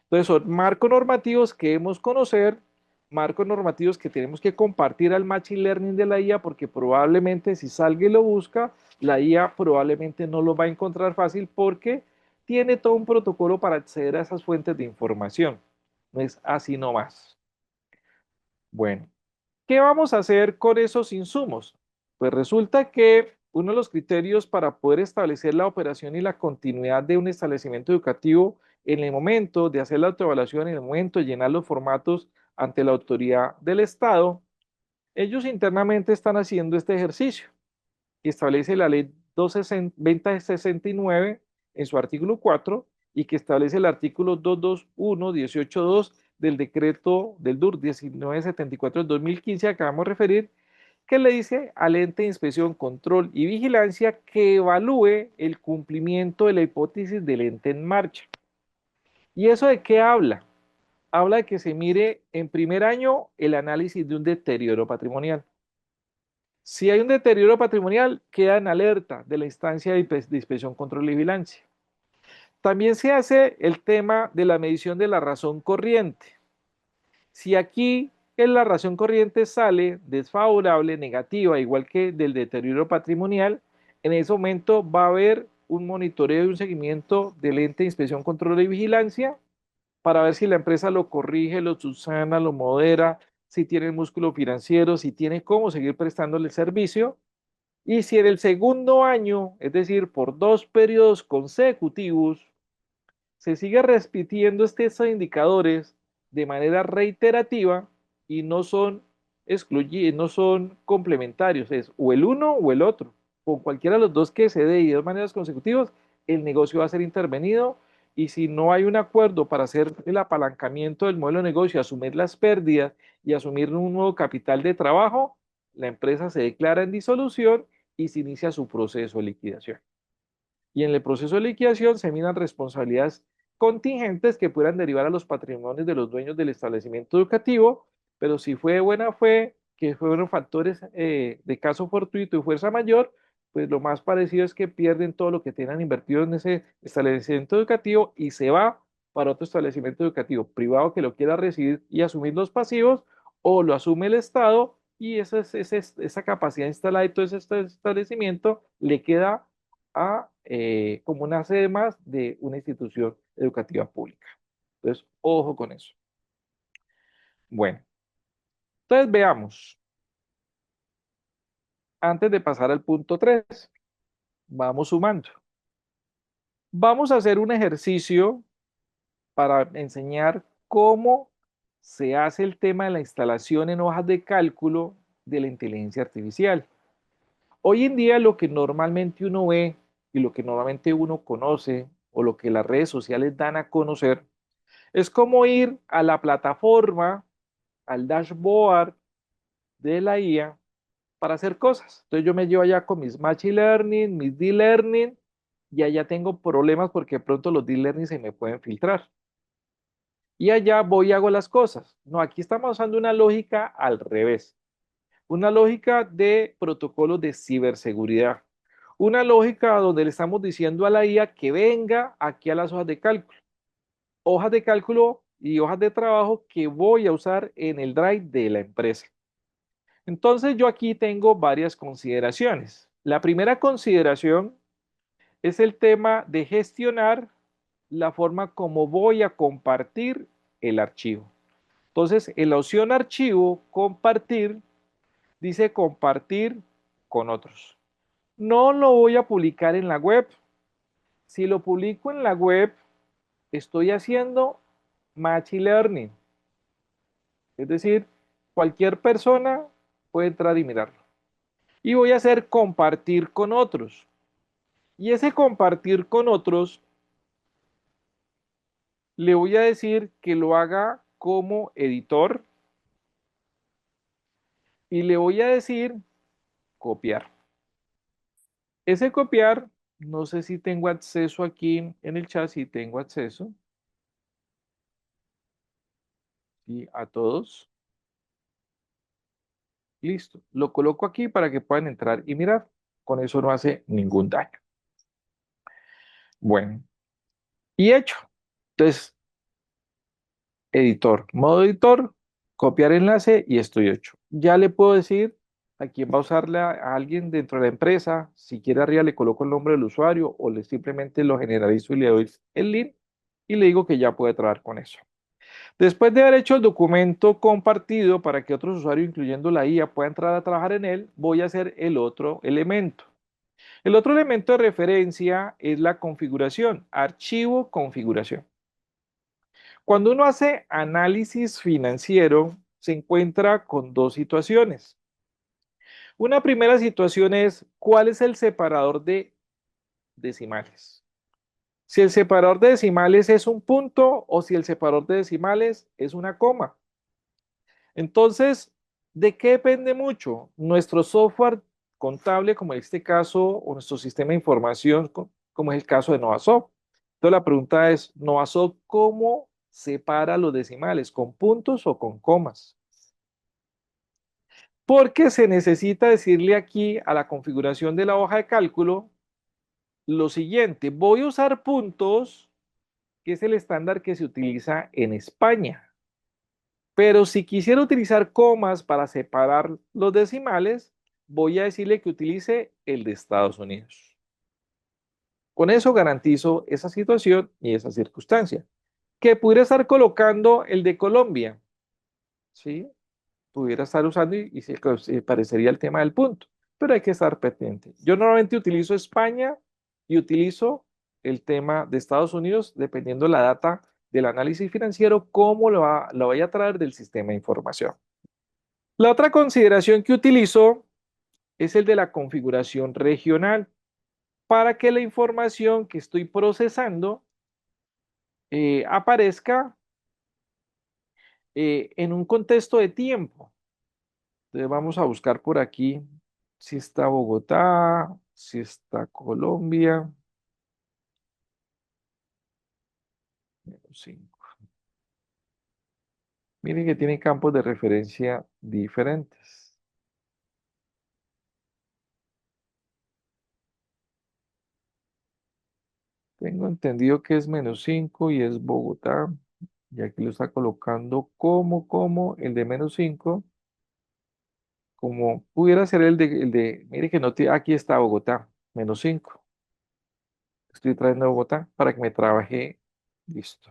Entonces son marcos normativos que debemos conocer, marcos normativos que tenemos que compartir al Machine Learning de la IA, porque probablemente si salga y lo busca, la IA probablemente no lo va a encontrar fácil porque tiene todo un protocolo para acceder a esas fuentes de información. No es así nomás. Bueno, ¿qué vamos a hacer con esos insumos? Pues resulta que uno de los criterios para poder establecer la operación y la continuidad de un establecimiento educativo en el momento de hacer la autoevaluación, en el momento de llenar los formatos ante la autoridad del Estado, ellos internamente están haciendo este ejercicio que establece la ley 2069 en su artículo 4 y que establece el artículo 221, 18.2 del decreto del DUR 1974 del 2015, acabamos de referir, que le dice al ente de inspección, control y vigilancia que evalúe el cumplimiento de la hipótesis del ente en marcha. ¿Y eso de qué habla? Habla de que se mire en primer año el análisis de un deterioro patrimonial. Si hay un deterioro patrimonial, queda en alerta de la instancia de inspección, control y vigilancia. También se hace el tema de la medición de la razón corriente. Si aquí en la razón corriente sale desfavorable, negativa, igual que del deterioro patrimonial, en ese momento va a haber un monitoreo y un seguimiento del ente de inspección, control y vigilancia para ver si la empresa lo corrige, lo subsana, lo modera, si tiene músculo financiero, si tiene cómo seguir prestándole el servicio. Y si en el segundo año, es decir, por 2 periodos consecutivos, se sigue repitiendo estos indicadores de manera reiterativa y no son no son complementarios, es o el uno o el otro, con cualquiera de los dos que se dé y de dos maneras consecutivas, el negocio va a ser intervenido y si no hay un acuerdo para hacer el apalancamiento del modelo de negocio, asumir las pérdidas y asumir un nuevo capital de trabajo, la empresa se declara en disolución y se inicia su proceso de liquidación. Y en el proceso de liquidación se miran responsabilidades contingentes que puedan derivar a los patrimonios de los dueños del establecimiento educativo, pero si fue buena fe, que fueron factores de caso fortuito y fuerza mayor, pues lo más parecido es que pierden todo lo que tengan invertido en ese establecimiento educativo y se va para otro establecimiento educativo privado que lo quiera recibir y asumir los pasivos, o lo asume el Estado y esa capacidad instalada de todo ese establecimiento le queda como una sede más de una institución educativa pública. Entonces, ojo con eso. Bueno, entonces veamos. Antes de pasar al punto 3, vamos sumando. Vamos a hacer un ejercicio para enseñar cómo se hace el tema de la instalación en hojas de cálculo de la inteligencia artificial. Hoy en día lo que normalmente uno ve y lo que normalmente uno conoce o lo que las redes sociales dan a conocer es como ir a la plataforma, al dashboard de la IA para hacer cosas. Entonces yo me llevo allá con mis Machine Learning, mis Deep Learning, y allá tengo problemas porque de pronto los Deep Learning se me pueden filtrar. Y allá voy y hago las cosas. No, aquí estamos usando una lógica al revés. Una lógica de protocolos de ciberseguridad. Una lógica donde le estamos diciendo a la IA que venga aquí a las hojas de cálculo. Hojas de cálculo y hojas de trabajo que voy a usar en el Drive de la empresa. Entonces yo aquí tengo varias consideraciones. La primera consideración es el tema de gestionar la forma como voy a compartir el archivo. Entonces, en la opción archivo, compartir, dice compartir con otros. No lo voy a publicar en la web. Si lo publico en la web, estoy haciendo machine learning. Es decir, cualquier persona puede entrar y mirarlo. Y voy a hacer compartir con otros. Y ese compartir con otros, le voy a decir que lo haga como editor y le voy a decir copiar. Ese copiar, no sé si tengo acceso aquí en el chat, si tengo acceso. Y a todos. Listo. Lo coloco aquí para que puedan entrar y mirar. Con eso no hace ningún daño. Bueno, y hecho. Entonces, editor, modo editor, copiar enlace y estoy hecho. Ya le puedo decir a quién va a usarla a alguien dentro de la empresa. Si quiere arriba le coloco el nombre del usuario o le simplemente lo generalizo y le doy el link y le digo que ya puede trabajar con eso. Después de haber hecho el documento compartido para que otros usuarios, incluyendo la IA, puedan entrar a trabajar en él, voy a hacer el otro elemento. El otro elemento de referencia es la configuración, archivo configuración. Cuando uno hace análisis financiero, se encuentra con dos situaciones. Una primera situación es, ¿cuál es el separador de decimales? Si el separador de decimales es un punto o si el separador de decimales es una coma. Entonces, ¿de qué depende mucho? Nuestro software contable, como en este caso, o nuestro sistema de información, como es el caso de Novasoft. Entonces, la pregunta es, ¿Novasoft cómo separa los decimales? ¿Con puntos o con comas? Porque se necesita decirle aquí a la configuración de la hoja de cálculo lo siguiente: voy a usar puntos, que es el estándar que se utiliza en España. Pero si quisiera utilizar comas para separar los decimales, voy a decirle que utilice el de Estados Unidos. Con eso garantizo esa situación y esa circunstancia. Que pudiera estar colocando el de Colombia, ¿sí? Pudiera estar usando y se parecería el tema del punto, pero hay que estar pendiente. Yo normalmente utilizo España y utilizo el tema de Estados Unidos, dependiendo la data del análisis financiero, cómo lo vaya a traer del sistema de información. La otra consideración que utilizo es el de la configuración regional, para que la información que estoy procesando aparezca en un contexto de tiempo. Entonces vamos a buscar por aquí si está Bogotá, si está Colombia. Cinco. Miren que tiene campos de referencia diferentes. Tengo entendido que es -5 y es Bogotá. Y aquí lo está colocando como el de -5. Como pudiera ser mire que no tiene, aquí está Bogotá, -5. Estoy trayendo a Bogotá para que me trabaje. Listo.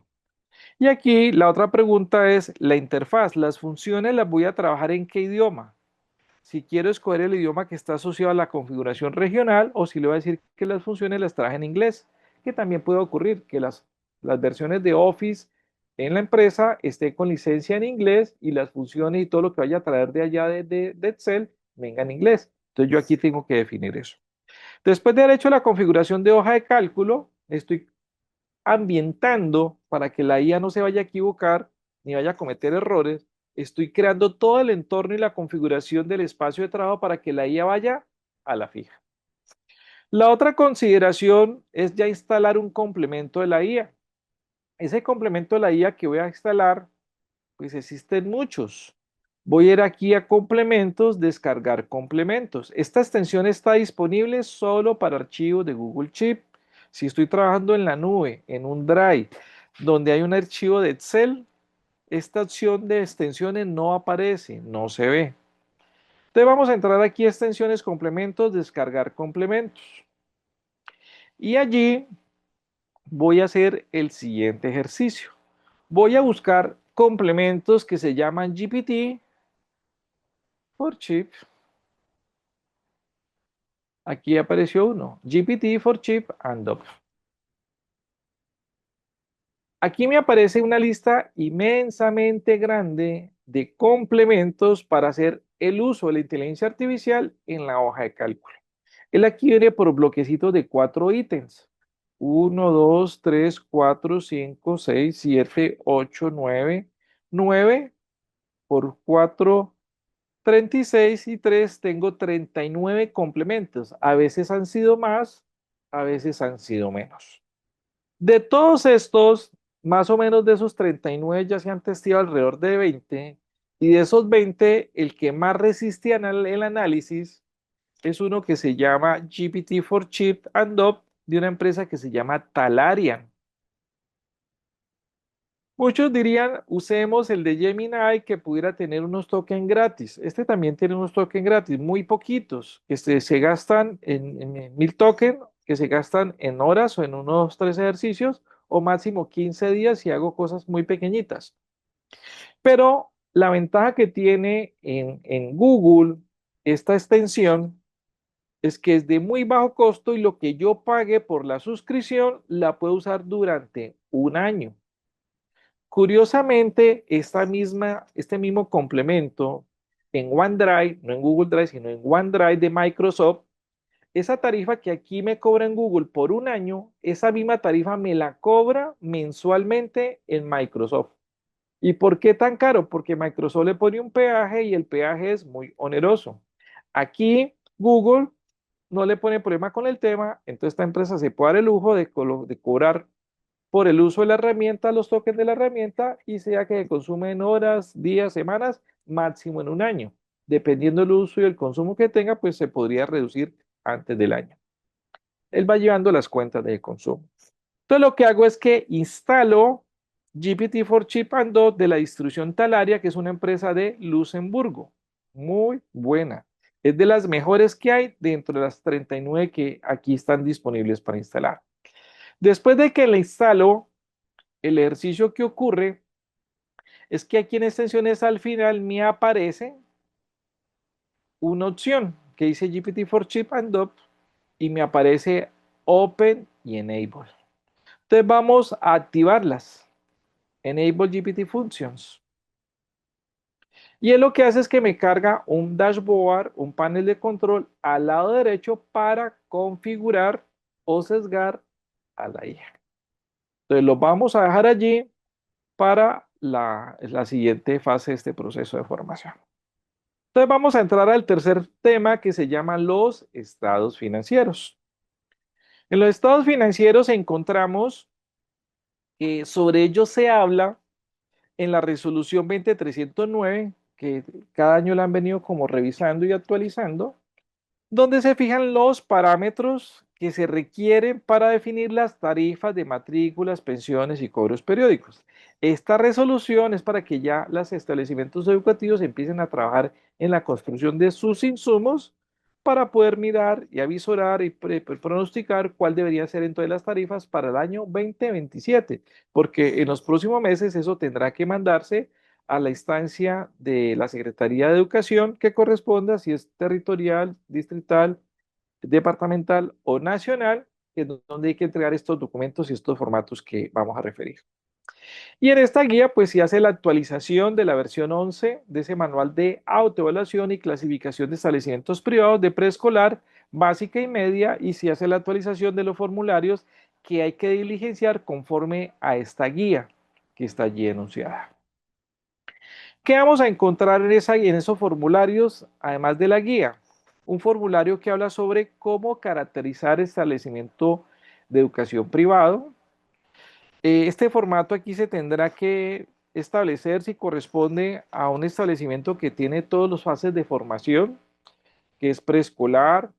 Y aquí la otra pregunta es la interfaz. Las funciones las voy a trabajar en qué idioma. Si quiero escoger el idioma que está asociado a la configuración regional o si le voy a decir que las funciones las traje en inglés, que también puede ocurrir que las versiones de Office en la empresa estén con licencia en inglés y las funciones y todo lo que vaya a traer de allá de Excel venga en inglés. Entonces yo aquí tengo que definir eso. Después de haber hecho la configuración de hoja de cálculo, estoy ambientando para que la IA no se vaya a equivocar ni vaya a cometer errores. Estoy creando todo el entorno y la configuración del espacio de trabajo para que la IA vaya a la fija. La otra consideración es ya instalar un complemento de la IA. Ese complemento de la IA que voy a instalar, pues existen muchos. Voy a ir aquí a complementos, descargar complementos. Esta extensión está disponible solo para archivos de Google Sheet. Si estoy trabajando en la nube, en un Drive, donde hay un archivo de Excel, esta opción de extensiones no aparece, no se ve. Entonces vamos a entrar aquí a extensiones, complementos, descargar complementos. Y allí voy a hacer el siguiente ejercicio. Voy a buscar complementos que se llaman GPT for Chip. Aquí apareció uno, GPT for Chip and Up. Aquí me aparece una lista inmensamente grande de complementos para hacer el uso de la inteligencia artificial en la hoja de cálculo. Él aquí viene por bloquecitos de 4 ítems. 1, 2, 3, 4, 5, 6, 7, 8, 9. 9 por 4, 36 y 3, tengo 39 complementos. A veces han sido más, a veces han sido menos. De todos estos, más o menos de esos 39 ya se han testeado alrededor de 20, y de esos 20, el que más resiste el análisis es uno que se llama GPT for Chip and Up de una empresa que se llama Talarian. Muchos dirían, usemos el de Gemini que pudiera tener unos tokens gratis. Este también tiene unos tokens gratis, muy poquitos, que se gastan en 1000 tokens, que se gastan en horas o en unos 3 ejercicios, o máximo 15 días si hago cosas muy pequeñitas. Pero la ventaja que tiene en Google esta extensión es que es de muy bajo costo y lo que yo pague por la suscripción la puedo usar durante un año. Curiosamente, este mismo complemento en OneDrive, no en Google Drive, sino en OneDrive de Microsoft, esa tarifa que aquí me cobra en Google por un año, esa misma tarifa me la cobra mensualmente en Microsoft. ¿Y por qué tan caro? Porque Microsoft le pone un peaje y el peaje es muy oneroso. Aquí Google no le pone problema con el tema, entonces esta empresa se puede dar el lujo de cobrar por el uso de la herramienta, los tokens de la herramienta, y sea que consume en horas, días, semanas, máximo en un año. Dependiendo del uso y el consumo que tenga, pues se podría reducir antes del año. Él va llevando las cuentas de consumo. Entonces lo que hago es que instalo GPT for Chip and Dot de la distribución Talaria, que es una empresa de Luxemburgo. Muy buena. Es de las mejores que hay dentro de las 39 que aquí están disponibles para instalar. Después de que la instalo, el ejercicio que ocurre es que aquí en extensiones al final me aparece una opción que dice GPT for Chip and Up y me aparece Open y Enable. Entonces vamos a activarlas. Enable GPT Functions. Y él lo que hace es que me carga un dashboard, un panel de control al lado derecho para configurar o sesgar a la IA. Entonces lo vamos a dejar allí para la siguiente fase de este proceso de formación. Entonces vamos a entrar al tercer tema que se llama los estados financieros. En los estados financieros encontramos que sobre ellos se habla en la resolución 20309, que cada año la han venido como revisando y actualizando, donde se fijan los parámetros que se requieren para definir las tarifas de matrículas, pensiones y cobros periódicos. Esta resolución es para que ya los establecimientos educativos empiecen a trabajar en la construcción de sus insumos para poder mirar y avisorar y pronosticar cuál debería ser entonces las tarifas para el año 2027, porque en los próximos meses eso tendrá que mandarse a la instancia de la Secretaría de Educación que corresponda, si es territorial, distrital, departamental o nacional, que es donde hay que entregar estos documentos y estos formatos que vamos a referir. Y en esta guía, pues se hace la actualización de la versión 11 de ese manual de autoevaluación y clasificación de establecimientos privados de preescolar, básica y media, y se hace la actualización de los formularios que hay que diligenciar conforme a esta guía que está allí enunciada. ¿Qué vamos a encontrar en esos formularios, además de la guía? Un formulario que habla sobre cómo caracterizar establecimiento de educación privado. Este formato aquí se tendrá que establecer si corresponde a un establecimiento que tiene todas las fases de formación, que es preescolar,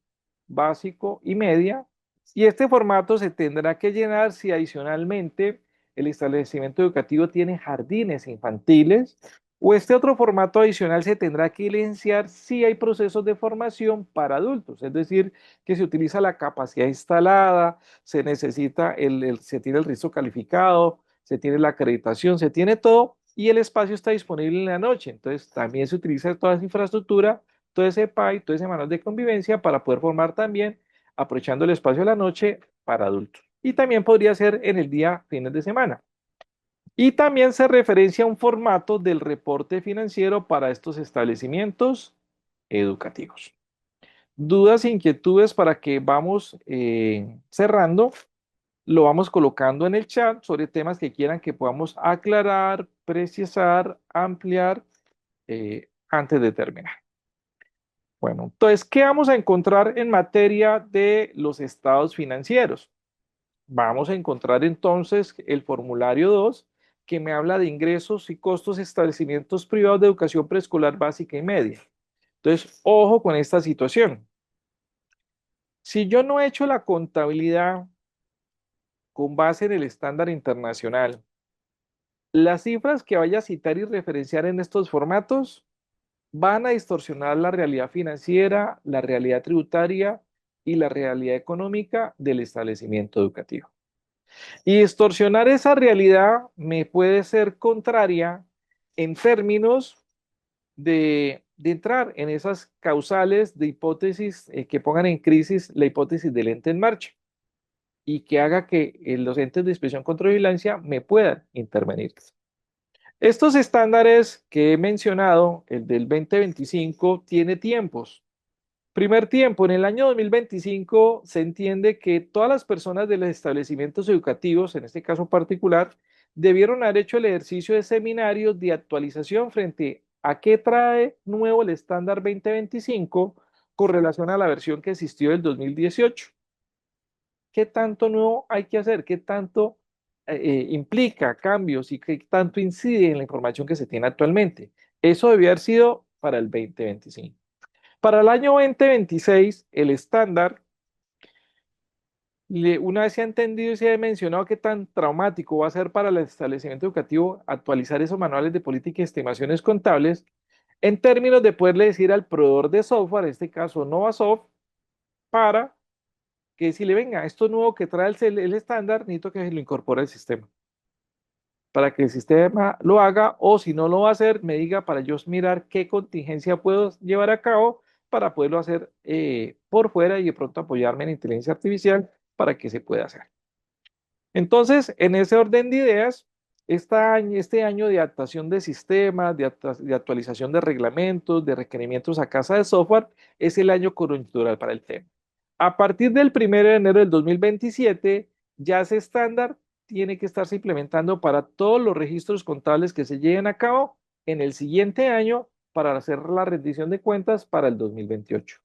básico y media. Y este formato se tendrá que llenar si adicionalmente el establecimiento educativo tiene jardines infantiles, o este otro formato adicional se tendrá que evidenciar si hay procesos de formación para adultos, es decir, que se utiliza la capacidad instalada, se necesita se tiene el registro calificado, se tiene la acreditación, se tiene todo y el espacio está disponible en la noche. Entonces también se utiliza toda esa infraestructura, todo ese PAI, todo ese manual de convivencia para poder formar también, aprovechando el espacio de la noche para adultos. Y también podría ser en el día, fines de semana. Y también se referencia a un formato del reporte financiero para estos establecimientos educativos. Dudas, inquietudes para que vamos cerrando, lo vamos colocando en el chat sobre temas que quieran que podamos aclarar, precisar, ampliar antes de terminar. Bueno, entonces, ¿qué vamos a encontrar en materia de los estados financieros? Vamos a encontrar entonces el formulario 2, que me habla de ingresos y costos de establecimientos privados de educación preescolar básica y media. Entonces, ojo con esta situación. Si yo no he hecho la contabilidad con base en el estándar internacional, las cifras que vaya a citar y referenciar en estos formatos van a distorsionar la realidad financiera, la realidad tributaria y la realidad económica del establecimiento educativo. Y distorsionar esa realidad me puede ser contraria en términos de entrar en esas causales de hipótesis que pongan en crisis la hipótesis del ente en marcha y que haga que los entes de inspección, control y vigilancia me puedan intervenir. Estos estándares que he mencionado, el del 2025, tiene tiempos. Primer tiempo, en el año 2025 se entiende que todas las personas de los establecimientos educativos, en este caso particular, debieron haber hecho el ejercicio de seminarios de actualización frente a qué trae nuevo el estándar 2025 con relación a la versión que existió del 2018. ¿Qué tanto nuevo hay que hacer? ¿Qué tanto implica cambios y qué tanto incide en la información que se tiene actualmente? Eso debió haber sido para el 2025. Para el año 2026, el estándar, una vez se ha entendido y se ha mencionado qué tan traumático va a ser para el establecimiento educativo actualizar esos manuales de política y estimaciones contables, en términos de poderle decir al proveedor de software, en este caso Novasoft, para que si le venga esto nuevo que trae el estándar, necesito que lo incorpore al sistema. Para que el sistema lo haga, o si no lo va a hacer, me diga para yo mirar qué contingencia puedo llevar a cabo para poderlo hacer por fuera y de pronto apoyarme en inteligencia artificial para que se pueda hacer. Entonces, en ese orden de ideas, Este año de adaptación de sistemas, de actualización de reglamentos, de requerimientos a casa de software, es el año coyuntural para el tema. A partir del 1 de enero del 2027, ya ese estándar tiene que estarse implementando para todos los registros contables que se lleven a cabo en el siguiente año para hacer la rendición de cuentas para el 2028.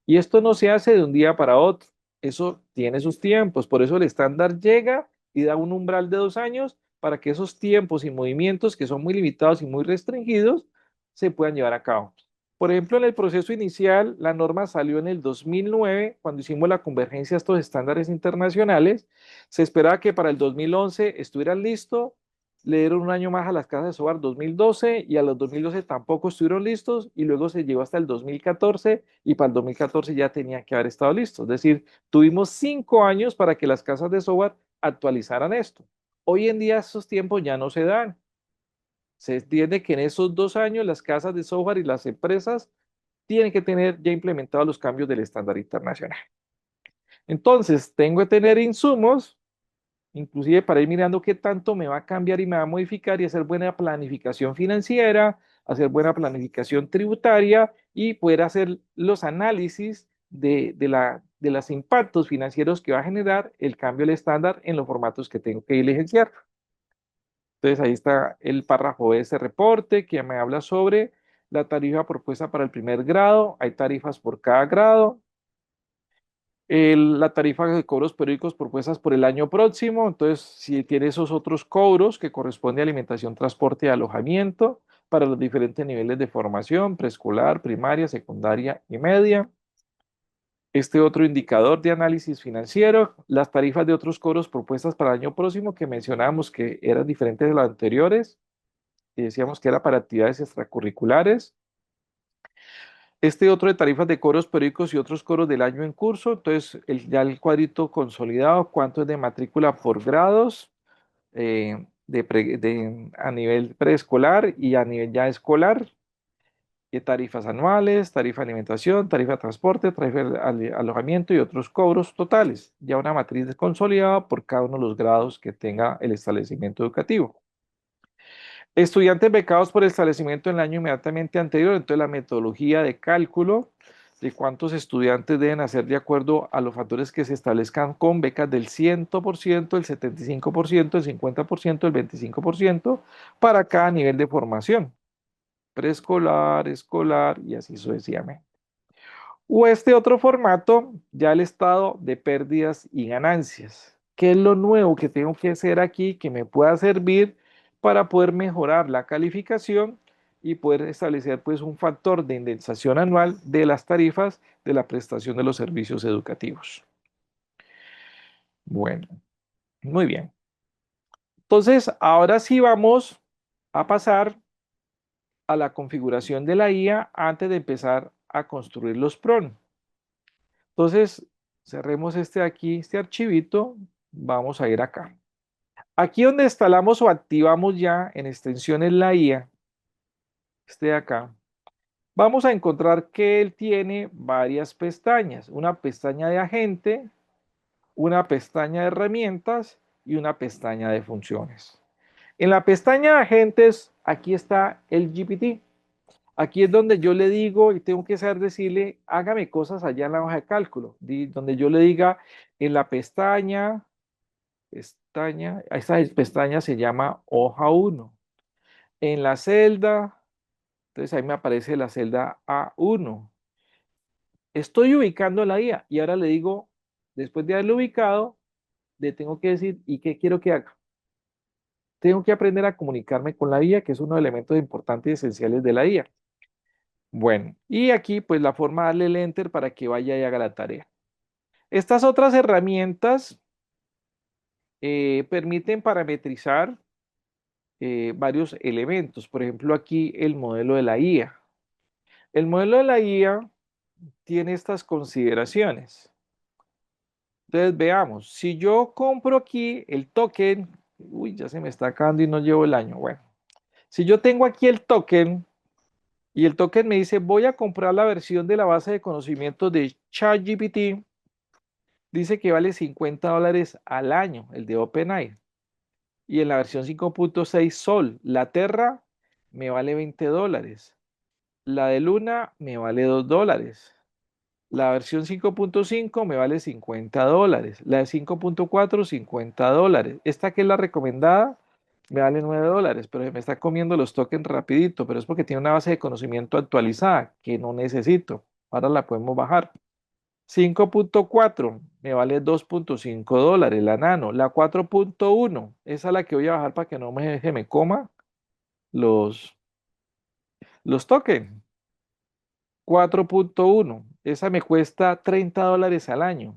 Y esto no se hace de un día para otro, eso tiene sus tiempos, por eso el estándar llega y da un umbral de 2 años para que esos tiempos y movimientos que son muy limitados y muy restringidos se puedan llevar a cabo. Por ejemplo, en el proceso inicial, la norma salió en el 2009, cuando hicimos la convergencia a estos estándares internacionales. Se esperaba que para el 2011 estuvieran listos, le dieron un año más a las casas de software 2012 y a los 2012 tampoco estuvieron listos y luego se llegó hasta el 2014 y para el 2014 ya tenía que haber estado listo. Es decir, tuvimos 5 años para que las casas de software actualizaran esto. Hoy en día esos tiempos ya no se dan. Se entiende que en esos 2 años las casas de software y las empresas tienen que tener ya implementados los cambios del estándar internacional. Entonces, tengo que tener insumos, inclusive para ir mirando qué tanto me va a cambiar y me va a modificar y hacer buena planificación financiera, hacer buena planificación tributaria y poder hacer los análisis de los impactos financieros que va a generar el cambio del estándar en los formatos que tengo que diligenciar. Entonces ahí está el párrafo de ese reporte que me habla sobre la tarifa propuesta para el primer grado. Hay tarifas por cada grado. La tarifa de cobros periódicos propuestas por el año próximo. Entonces, si tiene esos otros cobros que corresponde a alimentación, transporte y alojamiento para los diferentes niveles de formación, preescolar, primaria, secundaria y media. Este otro indicador de análisis financiero, las tarifas de otros cobros propuestas para el año próximo que mencionábamos que eran diferentes de las anteriores y decíamos que era para actividades extracurriculares. Este otro de tarifas de cobros periódicos y otros cobros del año en curso. Entonces, ya el cuadrito consolidado, cuánto es de matrícula por grados a nivel preescolar y a nivel ya escolar. Y tarifas anuales, tarifa de alimentación, tarifa de transporte, tarifa de alojamiento y otros cobros totales. Ya una matriz consolidada por cada uno de los grados que tenga el establecimiento educativo. Estudiantes becados por el establecimiento en el año inmediatamente anterior, entonces la metodología de cálculo de cuántos estudiantes deben hacer de acuerdo a los factores que se establezcan con becas del 100%, el 75%, el 50%, el 25% para cada nivel de formación, preescolar, escolar y así sucesivamente. O este otro formato, ya el estado de pérdidas y ganancias. ¿Qué es lo nuevo que tengo que hacer aquí que me pueda servir para poder mejorar la calificación y poder establecer pues un factor de indexación anual de las tarifas de la prestación de los servicios educativos? Bueno, muy bien. Entonces, ahora sí vamos a pasar a la configuración de la IA antes de empezar a construir los PRON. Entonces, cerremos este aquí, este archivito. Vamos a ir acá. Aquí donde instalamos o activamos ya en extensiones la IA, este de acá, vamos a encontrar que él tiene varias pestañas. Una pestaña de agente, una pestaña de herramientas y una pestaña de funciones. En la pestaña de agentes, aquí está el GPT. Aquí es donde yo le digo y tengo que saber decirle, hágame cosas allá en la hoja de cálculo, donde yo le diga en la esta pestaña se llama hoja 1. En la celda, entonces ahí me aparece la celda A1. Estoy ubicando la IA y ahora le digo, después de haberlo ubicado, le tengo que decir, ¿y qué quiero que haga? Tengo que aprender a comunicarme con la IA, que es uno de los elementos importantes y esenciales de la IA. Bueno, y aquí pues la forma de darle el enter para que vaya y haga la tarea. Estas otras herramientas permiten parametrizar varios elementos. Por ejemplo, aquí el modelo de la IA. El modelo de la IA tiene estas consideraciones. Entonces veamos, si yo compro aquí el token, uy, ya se me está acabando y no llevo el año. Bueno, si yo tengo aquí el token y el token me dice voy a comprar la versión de la base de conocimientos de ChatGPT, dice que vale $50 al año, el de OpenAI. Y en la versión 5.6 Sol, la Terra me vale $20. La de Luna me vale $2. La versión 5.5 me vale $50. La de 5.4, $50. Esta que es la recomendada me vale $9, pero se me está comiendo los tokens rapidito, pero es porque tiene una base de conocimiento actualizada que no necesito. Ahora la podemos bajar. 5.4 me vale $2.5, la nano. La 4.1, esa es la que voy a bajar para que no se me coma los, los tokens. 4.1, esa me cuesta $30 al año.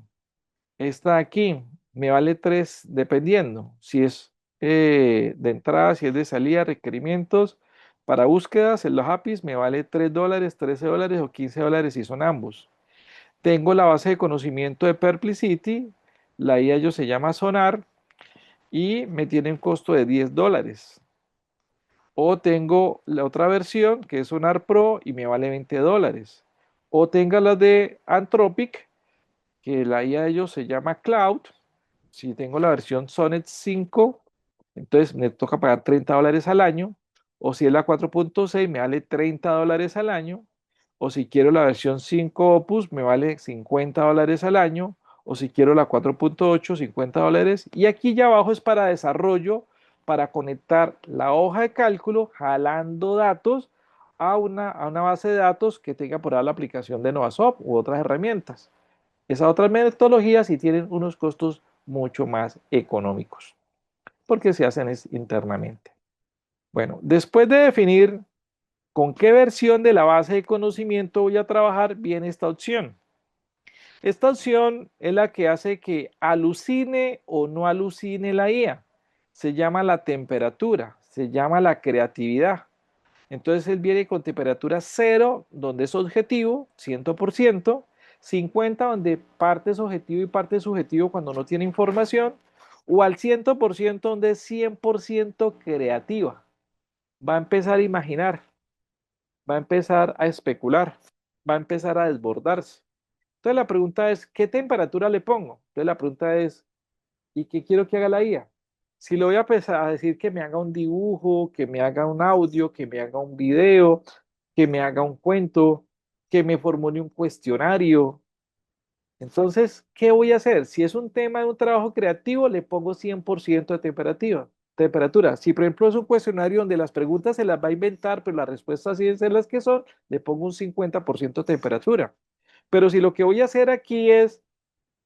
Esta de aquí me vale 3 dependiendo si es de entrada, si es de salida, requerimientos. Para búsquedas en los APIs me vale $3, $13 o $15 si son ambos. Tengo la base de conocimiento de Perplexity, la IA ellos se llama Sonar y me tiene un costo de $10. O tengo la otra versión que es Sonar Pro y me vale $20. O tenga la de Anthropic, que la IA de ellos se llama Cloud. Si tengo la versión Sonnet 5, entonces me toca pagar $30 al año. O si es la 4.6, me vale $30 al año. O si quiero la versión 5 Opus, me vale $50 al año. O si quiero la 4.8, $50. Y aquí ya abajo es para desarrollo, para conectar la hoja de cálculo, jalando datos a una base de datos que tenga por ahí la aplicación de Novasoft u otras herramientas. Esas otras metodologías sí tienen unos costos mucho más económicos, porque se hacen internamente. Bueno, después de definir con qué versión de la base de conocimiento voy a trabajar, viene esta opción. Esta opción es la que hace que alucine o no alucine la IA. Se llama la temperatura, se llama la creatividad. Entonces él viene con temperatura 0, donde es objetivo, 100%, 50, donde parte es objetivo y parte es subjetivo cuando no tiene información, o al 100%, donde es 100% creativa. Va a empezar a imaginar, va a empezar a especular, va a empezar a desbordarse. Entonces la pregunta es, ¿qué temperatura le pongo? Entonces la pregunta es, ¿y qué quiero que haga la IA? Si le voy a empezar a decir que me haga un dibujo, que me haga un audio, que me haga un video, que me haga un cuento, que me formule un cuestionario. Entonces, ¿qué voy a hacer? Si es un tema de un trabajo creativo, le pongo 100% de temperatura. Temperatura. Si, por ejemplo, es un cuestionario donde las preguntas se las va a inventar, pero las respuestas sí son las que son, le pongo un 50% de temperatura. Pero si lo que voy a hacer aquí es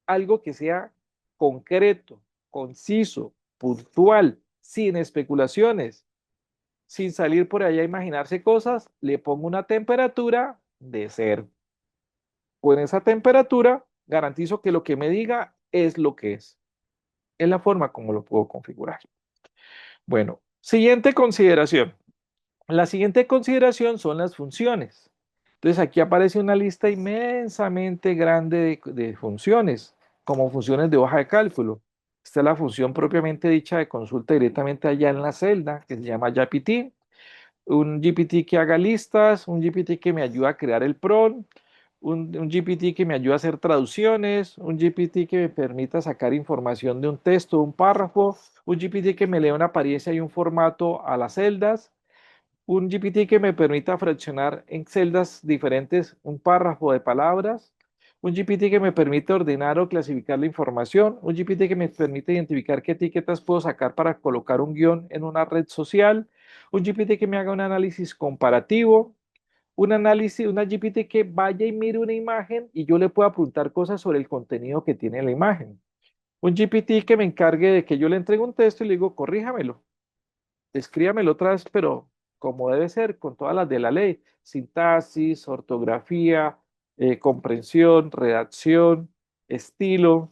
algo que sea concreto, conciso, puntual, sin especulaciones, sin salir por allá a imaginarse cosas, le pongo una temperatura de 0. Con esa temperatura garantizo que lo que me diga es lo que es. Es la forma como lo puedo configurar. Bueno, siguiente consideración. La siguiente consideración son las funciones. Entonces aquí aparece una lista inmensamente grande de funciones, como funciones de hoja de cálculo. Esta es la función propiamente dicha de consulta directamente allá en la celda, que se llama GPT. Un GPT que haga listas, un GPT que me ayuda a crear el prompt, un GPT que me ayuda a hacer traducciones, un GPT que me permita sacar información de un texto, un párrafo, un GPT que me lea una apariencia y un formato a las celdas, un GPT que me permita fraccionar en celdas diferentes un párrafo de palabras, un GPT que me permite ordenar o clasificar la información, un GPT que me permite identificar qué etiquetas puedo sacar para colocar un guión en una red social, un GPT que me haga un análisis comparativo, una GPT que vaya y mire una imagen y yo le pueda apuntar cosas sobre el contenido que tiene la imagen. Un GPT que me encargue de que yo le entregue un texto y le digo, corríjamelo, escríbamelo otra vez, pero como debe ser, con todas las de la ley, sintaxis, ortografía, comprensión, redacción, estilo.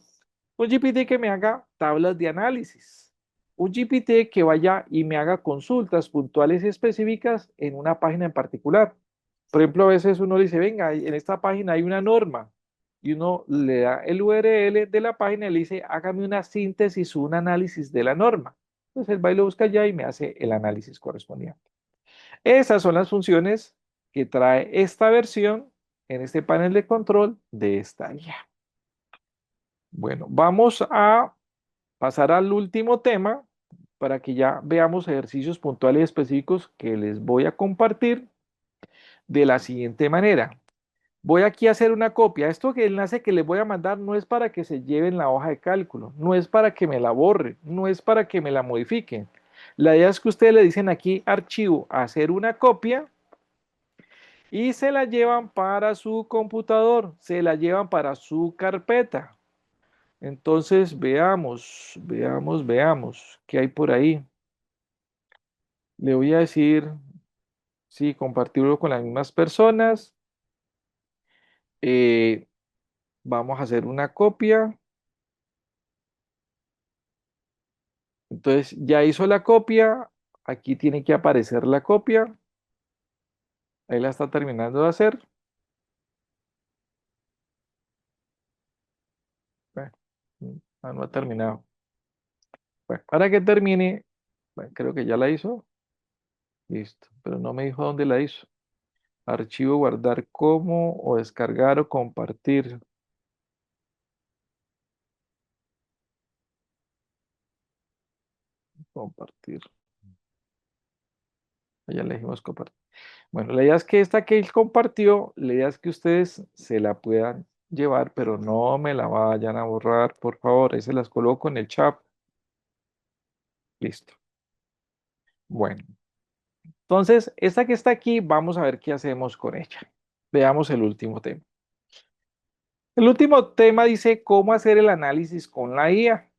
Un GPT que me haga tablas de análisis. Un GPT que vaya y me haga consultas puntuales y específicas en una página en particular. Por ejemplo, a veces uno le dice, venga, en esta página hay una norma y uno le da el URL de la página y le dice, hágame una síntesis o un análisis de la norma. Entonces él va y lo busca allá y me hace el análisis correspondiente. Esas son las funciones que trae esta versión en este panel de control de esta IA. Bueno, vamos a pasar al último tema, para que ya veamos ejercicios puntuales y específicos que les voy a compartir de la siguiente manera. Voy aquí a hacer una copia. Esto que el enlace que les voy a mandar no es para que se lleven la hoja de cálculo, no es para que me la borren, no es para que me la modifiquen. La idea es que ustedes le dicen aquí archivo, hacer una copia y se la llevan para su computador, se la llevan para su carpeta. Entonces veamos qué hay por ahí. Le voy a decir, sí, compartirlo con las mismas personas. Eh, Vamos a hacer una copia. Entonces ya hizo la copia. Aquí tiene que aparecer la copia. Ahí la está terminando de hacer. Bueno, no ha terminado. Bueno, para que termine, bueno, creo que ya la hizo. Listo, pero no me dijo dónde la hizo. Archivo, guardar como, o descargar o compartir. Compartir. Ya le dijimos compartir. Bueno, la idea es que esta que él compartió, la idea es que ustedes se la puedan llevar, pero no me la vayan a borrar, por favor. Ahí se las coloco en el chat. Listo. Bueno, entonces, esta que está aquí, vamos a ver qué hacemos con ella. Veamos el último tema. El último tema dice cómo hacer el análisis con la IA.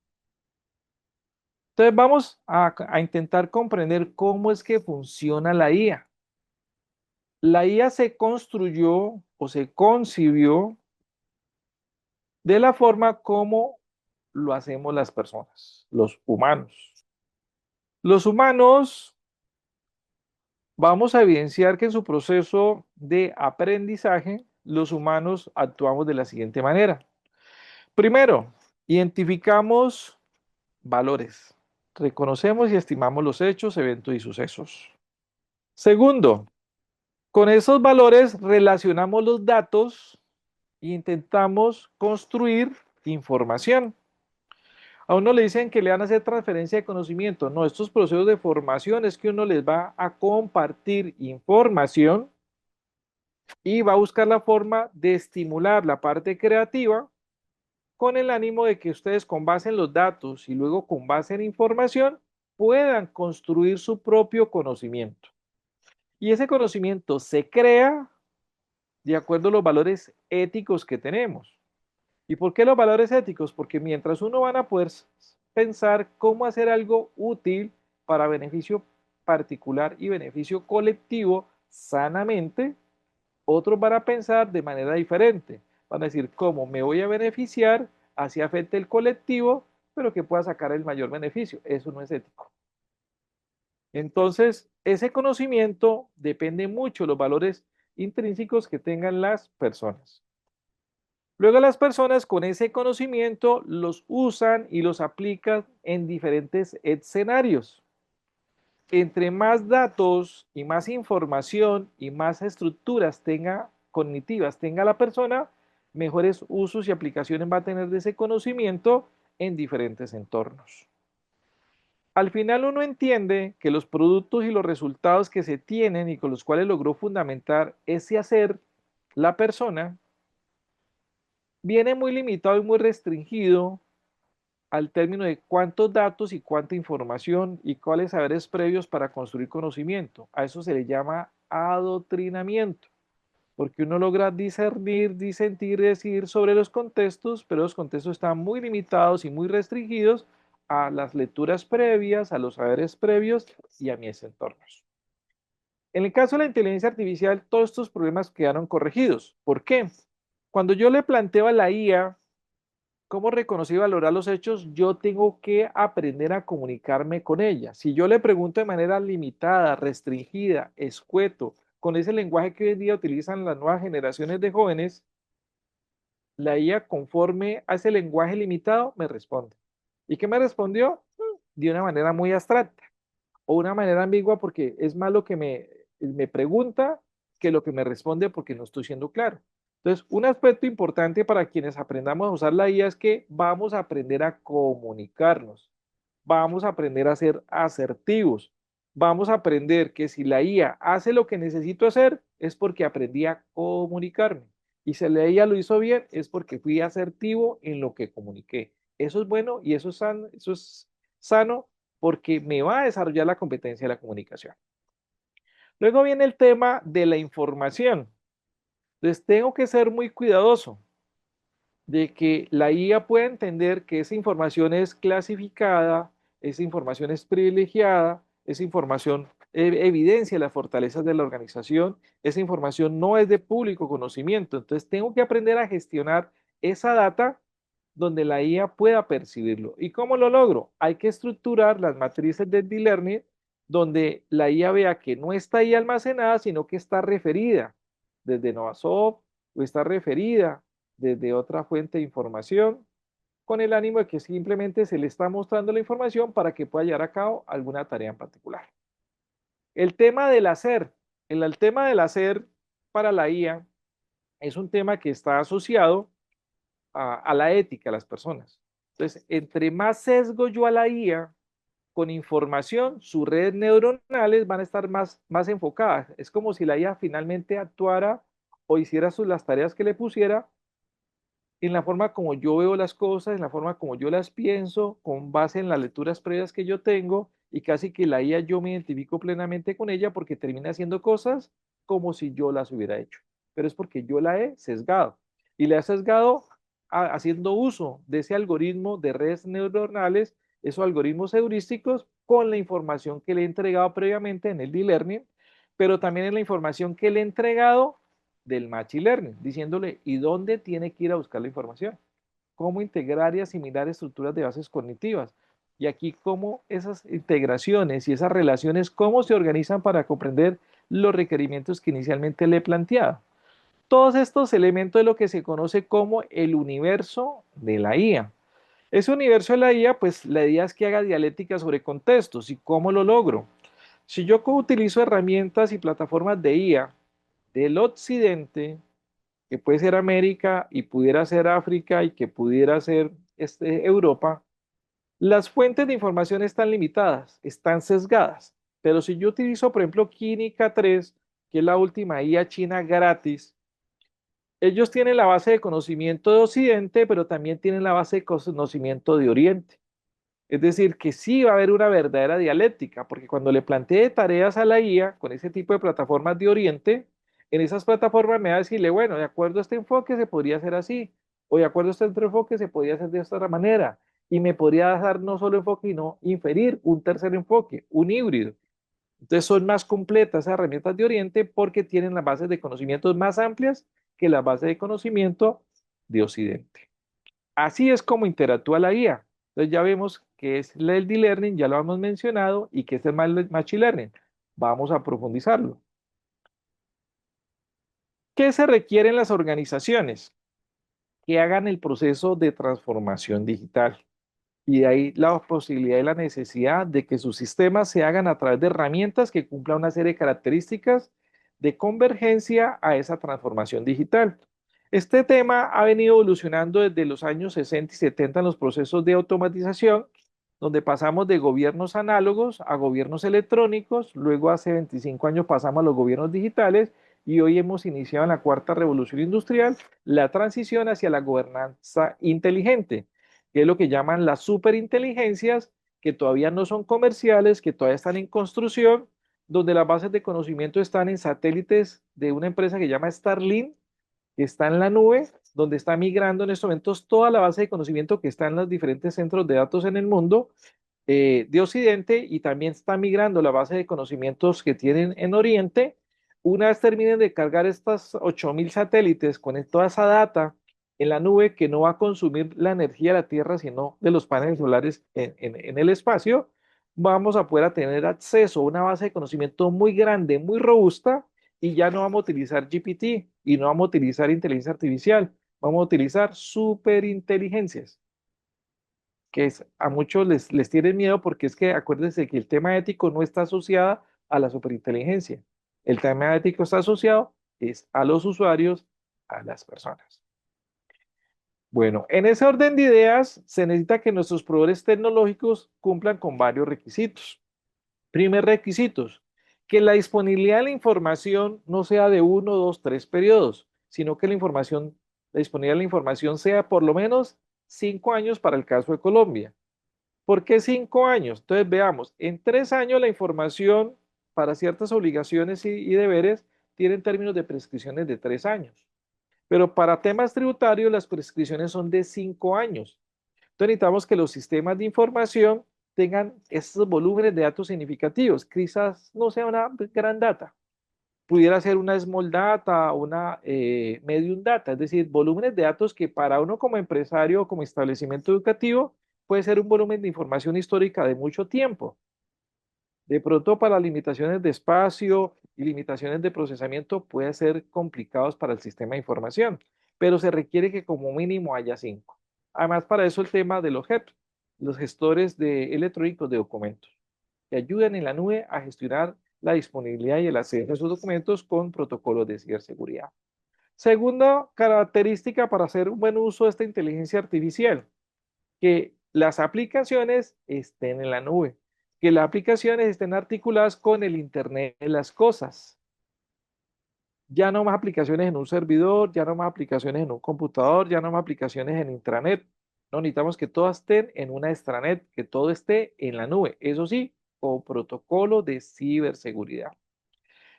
Entonces, vamos a intentar comprender cómo es que funciona la IA. La IA se construyó o se concibió de la forma como lo hacemos las personas, los humanos. Los humanos vamos a evidenciar que en su proceso de aprendizaje, los humanos actuamos de la siguiente manera. Primero, identificamos valores. Reconocemos y estimamos los hechos, eventos y sucesos. Segundo, con esos valores relacionamos los datos e intentamos construir información. A uno le dicen que le van a hacer transferencia de conocimiento. No, estos procesos de formación es que uno les va a compartir información y va a buscar la forma de estimular la parte creativa con el ánimo de que ustedes con base en los datos y luego con base en información puedan construir su propio conocimiento. Y ese conocimiento se crea de acuerdo a los valores éticos que tenemos. ¿Y por qué los valores éticos? Porque mientras uno van a poder pensar cómo hacer algo útil para beneficio particular y beneficio colectivo sanamente, otros van a pensar de manera diferente. Van a decir cómo me voy a beneficiar, así afecte el colectivo, pero que pueda sacar el mayor beneficio. Eso no es ético. Entonces, ese conocimiento depende mucho de los valores intrínsecos que tengan las personas. Luego las personas con ese conocimiento los usan y los aplican en diferentes escenarios. Entre más datos y más información y más estructuras cognitivas tenga la persona, mejores usos y aplicaciones va a tener de ese conocimiento en diferentes entornos. Al final uno entiende que los productos y los resultados que se tienen y con los cuales logró fundamentar ese hacer la persona viene muy limitado y muy restringido al término de cuántos datos y cuánta información y cuáles saberes previos para construir conocimiento. A eso se le llama adoctrinamiento, porque uno logra discernir, disentir y decidir sobre los contextos, pero los contextos están muy limitados y muy restringidos a las lecturas previas, a los saberes previos y a mis entornos. En el caso de la inteligencia artificial, todos estos problemas quedaron corregidos. ¿Por qué? Cuando yo le planteo a la IA cómo reconocer y valorar los hechos, yo tengo que aprender a comunicarme con ella. Si yo le pregunto de manera limitada, restringida, escueto, con ese lenguaje que hoy en día utilizan las nuevas generaciones de jóvenes, la IA conforme a ese lenguaje limitado me responde. ¿Y qué me respondió? De una manera muy abstracta o una manera ambigua porque es más lo que me pregunta que lo que me responde porque no estoy siendo claro. Entonces, un aspecto importante para quienes aprendamos a usar la IA es que vamos a aprender a comunicarnos. vamos a aprender a ser asertivos. Vamos a aprender que si la IA hace lo que necesito hacer, es porque aprendí a comunicarme. Y si la IA lo hizo bien, es porque fui asertivo en lo que comuniqué. Eso es bueno y eso es sano porque me va a desarrollar la competencia de la comunicación. Luego viene el tema de la información. Entonces tengo que ser muy cuidadoso de que la IA pueda entender que esa información es clasificada, esa información es privilegiada, esa información evidencia las fortalezas de la organización, esa información no es de público conocimiento. Entonces tengo que aprender a gestionar esa data donde la IA pueda percibirlo. ¿Y cómo lo logro? Hay que estructurar las matrices de deep learning donde la IA vea que no está ahí almacenada, sino que está referida desde Novasoft o está referida desde otra fuente de información con el ánimo de que simplemente se le está mostrando la información para que pueda llevar a cabo alguna tarea en particular. El tema del hacer, el tema del hacer para la IA es un tema que está asociado a la ética de las personas. Entonces, entre más sesgo yo a la IA con información, sus redes neuronales van a estar más enfocadas. Es como si la IA finalmente actuara o hiciera las tareas que le pusiera en la forma como yo veo las cosas, en la forma como yo las pienso, con base en las lecturas previas que yo tengo, y casi que la IA yo me identifico plenamente con ella porque termina haciendo cosas como si yo las hubiera hecho. Pero es porque yo la he sesgado. Y la he sesgado haciendo uso de ese algoritmo de redes neuronales, esos algoritmos heurísticos, con la información que le he entregado previamente en el D-Learning, pero también en la información que le he entregado del Machine Learning, diciéndole, ¿y dónde tiene que ir a buscar la información? ¿Cómo integrar y asimilar estructuras de bases cognitivas? Y aquí cómo esas integraciones y esas relaciones, cómo se organizan para comprender los requerimientos que inicialmente le he planteado. Todos estos elementos de lo que se conoce como el universo de la IA. Ese universo de la IA, pues la idea es que haga dialéctica sobre contextos. ¿Y cómo lo logro? Si yo utilizo herramientas y plataformas de IA del occidente, que puede ser América y pudiera ser África y que pudiera ser Europa, las fuentes de información están limitadas, están sesgadas. Pero si yo utilizo, por ejemplo, Química 3, que es la última IA china gratis, ellos tienen la base de conocimiento de Occidente, pero también tienen la base de conocimiento de Oriente. Es decir, que sí va a haber una verdadera dialéctica, porque cuando le planteé tareas a la IA con ese tipo de plataformas de Oriente, en esas plataformas me va a decirle, bueno, de acuerdo a este enfoque se podría hacer así, o de acuerdo a este otro enfoque se podría hacer de esta otra manera, y me podría dar no solo enfoque, sino inferir un tercer enfoque, un híbrido. Entonces son más completas esas herramientas de Oriente porque tienen las bases de conocimientos más amplias que las bases de conocimiento de Occidente. Así es como interactúa la IA. Entonces ya vemos que es el D-Learning, ya lo hemos mencionado, y que es el Machine Learning. Vamos a profundizarlo. ¿Qué se requiere en las organizaciones? Que hagan el proceso de transformación digital. Y de ahí la posibilidad y la necesidad de que sus sistemas se hagan a través de herramientas que cumplan una serie de características de convergencia a esa transformación digital. Este tema ha venido evolucionando desde los años 60 y 70 en los procesos de automatización, donde pasamos de gobiernos análogos a gobiernos electrónicos, luego hace 25 años pasamos a los gobiernos digitales y hoy hemos iniciado en la cuarta revolución industrial la transición hacia la gobernanza inteligente, que es lo que llaman las superinteligencias, que todavía no son comerciales, que todavía están en construcción, donde las bases de conocimiento están en satélites de una empresa que se llama Starlink, que está en la nube, donde está migrando en estos momentos toda la base de conocimiento que está en los diferentes centros de datos en el mundo de Occidente, y también está migrando la base de conocimientos que tienen en Oriente. Una vez terminen de cargar estas 8.000 satélites con toda esa data en la nube que no va a consumir la energía de la Tierra, sino de los paneles solares en el espacio, vamos a poder tener acceso a una base de conocimiento muy grande, muy robusta, y ya no vamos a utilizar GPT y no vamos a utilizar inteligencia artificial, vamos a utilizar superinteligencias, que a muchos les tienen miedo porque es que acuérdense que el tema ético no está asociado a la superinteligencia. El tema ético está asociado es a los usuarios, a las personas. Bueno, en ese orden de ideas se necesita que nuestros proveedores tecnológicos cumplan con varios requisitos. Primer requisito, que la disponibilidad de la información no sea de uno, dos, tres periodos, sino que la disponibilidad de la información sea por lo menos 5 años para el caso de Colombia. ¿Por qué 5 años? Entonces veamos, en 3 años la información para ciertas obligaciones y deberes tienen términos de prescripciones de 3 años. Pero para temas tributarios las prescripciones son de 5 años. Entonces necesitamos que los sistemas de información tengan estos volúmenes de datos significativos. Quizás no sea una gran data, pudiera ser una small data, una medium data, es decir, volúmenes de datos que para uno como empresario o como establecimiento educativo puede ser un volumen de información histórica de mucho tiempo. De pronto para limitaciones de espacio y limitaciones de procesamiento puede ser complicados para el sistema de información, pero se requiere que como mínimo haya 5. Además, para eso el tema de los GEP, los gestores electrónicos de documentos, que ayudan en la nube a gestionar la disponibilidad y el acceso a esos documentos con protocolos de ciberseguridad. Segunda característica para hacer un buen uso de esta inteligencia artificial, que las aplicaciones estén en la nube, que las aplicaciones estén articuladas con el Internet de las cosas. Ya no más aplicaciones en un servidor, ya no más aplicaciones en un computador, ya no más aplicaciones en intranet. No, necesitamos que todas estén en una extranet, que todo esté en la nube. Eso sí, con protocolo de ciberseguridad.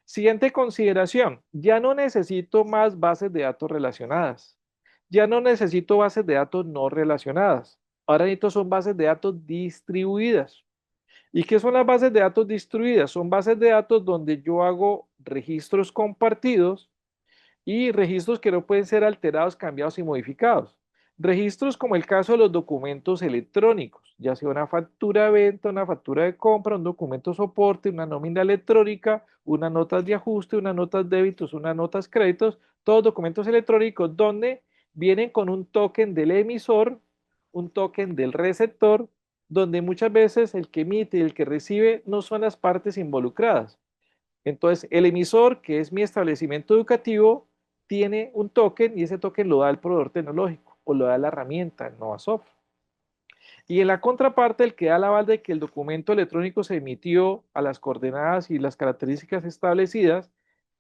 Siguiente consideración, ya no necesito más bases de datos relacionadas. Ya no necesito bases de datos no relacionadas. Ahora necesito son bases de datos distribuidas. ¿Y qué son las bases de datos distribuidas? Son bases de datos donde yo hago registros compartidos y registros que no pueden ser alterados, cambiados y modificados. Registros como el caso de los documentos electrónicos, ya sea una factura de venta, una factura de compra, un documento soporte, una nómina electrónica, unas notas de ajuste, unas notas débitos, unas notas créditos, todos documentos electrónicos donde vienen con un token del emisor, un token del receptor, donde muchas veces el que emite y el que recibe no son las partes involucradas. Entonces, el emisor, que es mi establecimiento educativo, tiene un token y ese token lo da el proveedor tecnológico o lo da la herramienta, el Novasoft. Y en la contraparte, el que da la aval de que el documento electrónico se emitió a las coordenadas y las características establecidas,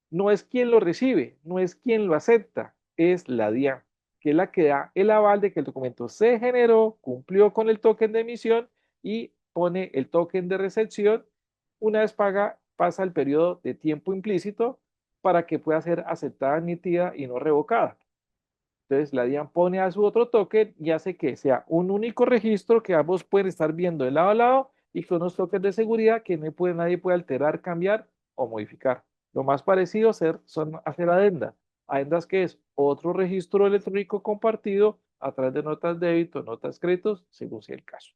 no es quien lo recibe, no es quien lo acepta, es la DIAN, que es la que da el aval de que el documento se generó, cumplió con el token de emisión y pone el token de recepción. Una vez pasa el periodo de tiempo implícito para que pueda ser aceptada, admitida y no revocada. Entonces la DIAN pone a su otro token y hace que sea un único registro que ambos pueden estar viendo de lado a lado y con unos tokens de seguridad que nadie puede alterar, cambiar o modificar. Lo más parecido son hacer adendas. Adendas que es otro registro electrónico compartido a través de notas de débito, notas créditos, según sea el caso.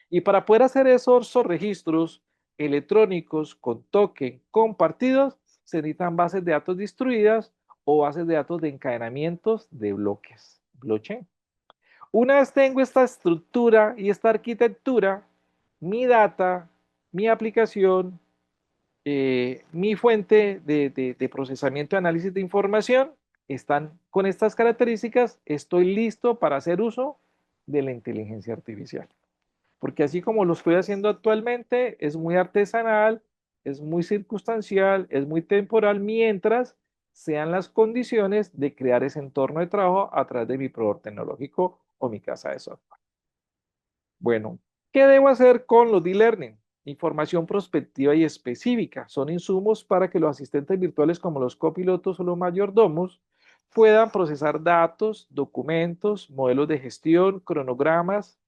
Y para poder hacer esos registros electrónicos con token compartidos, se necesitan bases de datos distribuidas o bases de datos de encadenamientos de bloques, blockchain. Una vez tengo esta estructura y esta arquitectura, mi data, mi aplicación, mi fuente de procesamiento y análisis de información están con estas características, estoy listo para hacer uso de la inteligencia artificial. Porque así como lo estoy haciendo actualmente, es muy artesanal, es muy circunstancial, es muy temporal, mientras sean las condiciones de crear ese entorno de trabajo a través de mi proveedor tecnológico o mi casa de software. Bueno, ¿qué debo hacer con los e-learning? Información prospectiva y específica. Son insumos para que los asistentes virtuales como los copilotos o los mayordomos puedan procesar datos, documentos, modelos de gestión, cronogramas,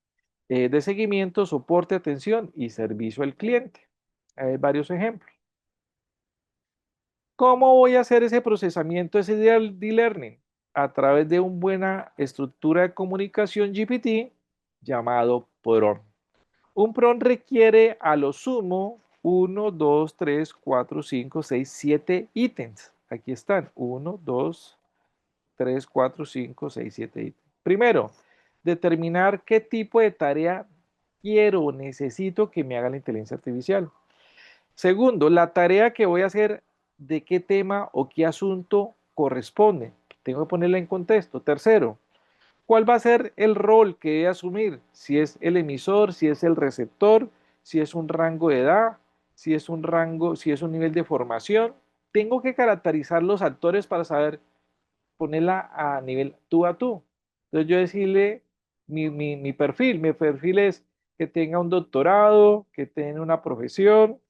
de seguimiento, soporte, atención y servicio al cliente. Hay varios ejemplos. ¿Cómo voy a hacer ese procesamiento, ese e-learning? A través de una buena estructura de comunicación GPT llamado PRON. Un PRON requiere a lo sumo 1, 2, 3, 4, 5, 6, 7 ítems. Aquí están, 1, 2, 3, 4, 5, 6, 7 ítems. Primero, determinar qué tipo de tarea quiero o necesito que me haga la inteligencia artificial. Segundo, la tarea que voy a hacer, de qué tema o qué asunto corresponde. Tengo que ponerla en contexto. Tercero, ¿Cuál va a ser el rol que debe asumir? Si es el emisor, si es el receptor, si es un rango de edad, si es un rango, si es un nivel de formación. Tengo que caracterizar los actores para saber ponerla a nivel tú a tú. Entonces yo decirle mi perfil es que tenga un doctorado, que tenga una profesión,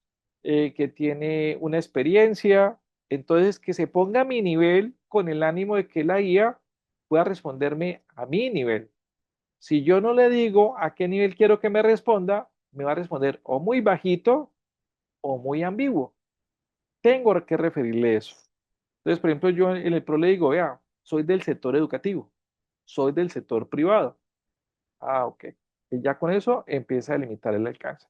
que tiene una experiencia, entonces que se ponga a mi nivel con el ánimo de que la IA pueda responderme a mi nivel. Si yo no le digo a qué nivel quiero que me responda, me va a responder o muy bajito o muy ambiguo. Tengo que referirle eso. Entonces, por ejemplo, yo en el PRO le digo, vea, soy del sector educativo, soy del sector privado. Ah, ok. Y ya con eso empieza a delimitar el alcance.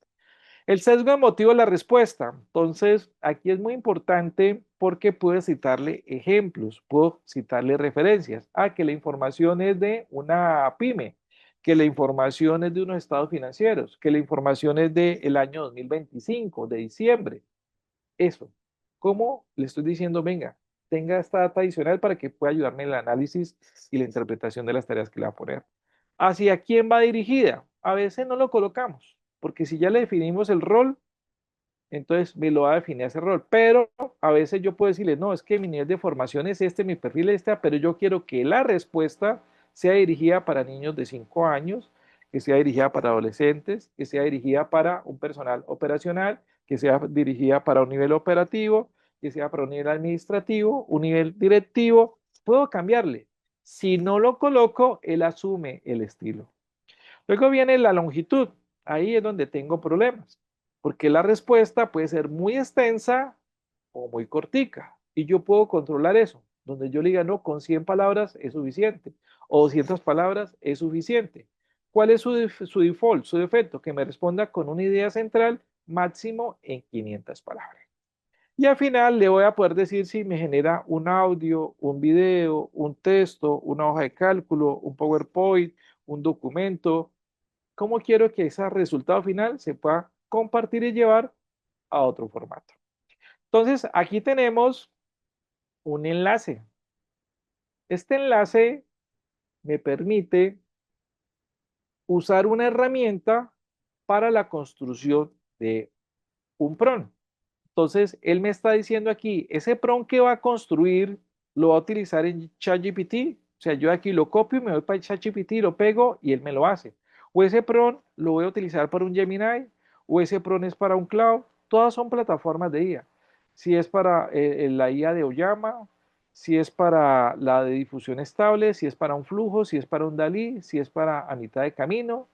El sesgo emotivo de la respuesta. Entonces, aquí es muy importante porque puedo citarle ejemplos, puedo citarle referencias. Ah, que la información es de una pyme, que la información es de unos estados financieros, que la información es del año 2025, de diciembre. Eso. ¿Cómo le estoy diciendo, venga, tenga esta data adicional para que pueda ayudarme en el análisis y la interpretación de las tareas que le va a poner? ¿Hacia quién va dirigida? A veces no lo colocamos, porque si ya le definimos el rol, entonces me lo va a definir ese rol. Pero a veces yo puedo decirle, no, es que mi nivel de formación es este, mi perfil es este, pero yo quiero que la respuesta sea dirigida para niños de 5 años, que sea dirigida para adolescentes, que sea dirigida para un personal operacional, que sea dirigida para un nivel operativo, que sea para un nivel administrativo, un nivel directivo. Puedo cambiarle. Si no lo coloco, él asume el estilo. Luego viene la longitud. Ahí es donde tengo problemas, porque la respuesta puede ser muy extensa o muy cortica. Y yo puedo controlar eso. Donde yo le diga, no, con 100 palabras es suficiente. O 200 palabras es suficiente. ¿Cuál es su default, su defecto? Que me responda con una idea central máximo en 500 palabras. Y al final le voy a poder decir si me genera un audio, un video, un texto, una hoja de cálculo, un PowerPoint, un documento. ¿Cómo quiero que ese resultado final se pueda compartir y llevar a otro formato? Entonces, aquí tenemos un enlace. Este enlace me permite usar una herramienta para la construcción de un PRON. Entonces, él me está diciendo aquí, ese PRON que va a construir lo va a utilizar en ChatGPT. O sea, yo aquí lo copio, me voy para ChatGPT, lo pego y él me lo hace. O ese PRON lo voy a utilizar para un Gemini, o ese PRON es para un Cloud. Todas son plataformas de IA. Si es para la IA de Oyama, si es para la de difusión estable, si es para un flujo, si es para un DALI, si es para a mitad de camino.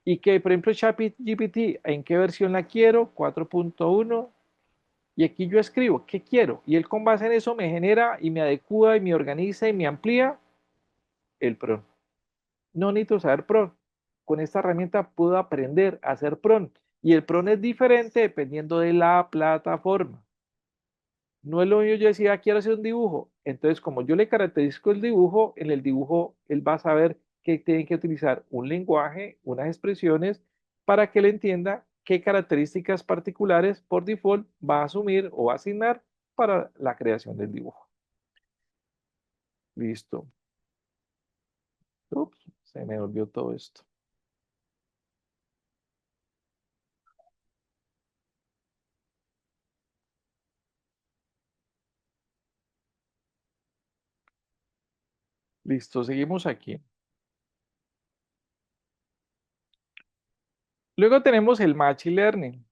Y que, por ejemplo, ChatGPT, ¿en qué versión la quiero? 4.1. Y aquí yo escribo, ¿qué quiero? Y él con base en eso me genera y me adecua y me organiza y me amplía el PRON. No necesito saber PRON. Con esta herramienta puedo aprender a hacer PRON. Y el PRON es diferente dependiendo de la plataforma. No es lo mismo yo decía, quiero hacer un dibujo. Entonces, como yo le caracterizo el dibujo, en el dibujo él va a saber que tiene que utilizar un lenguaje, unas expresiones, para que él entienda qué características particulares por default va a asumir o va a asignar para la creación del dibujo. Listo. Ups, se me volvió todo esto. Listo, seguimos aquí. Luego tenemos el Machine Learning.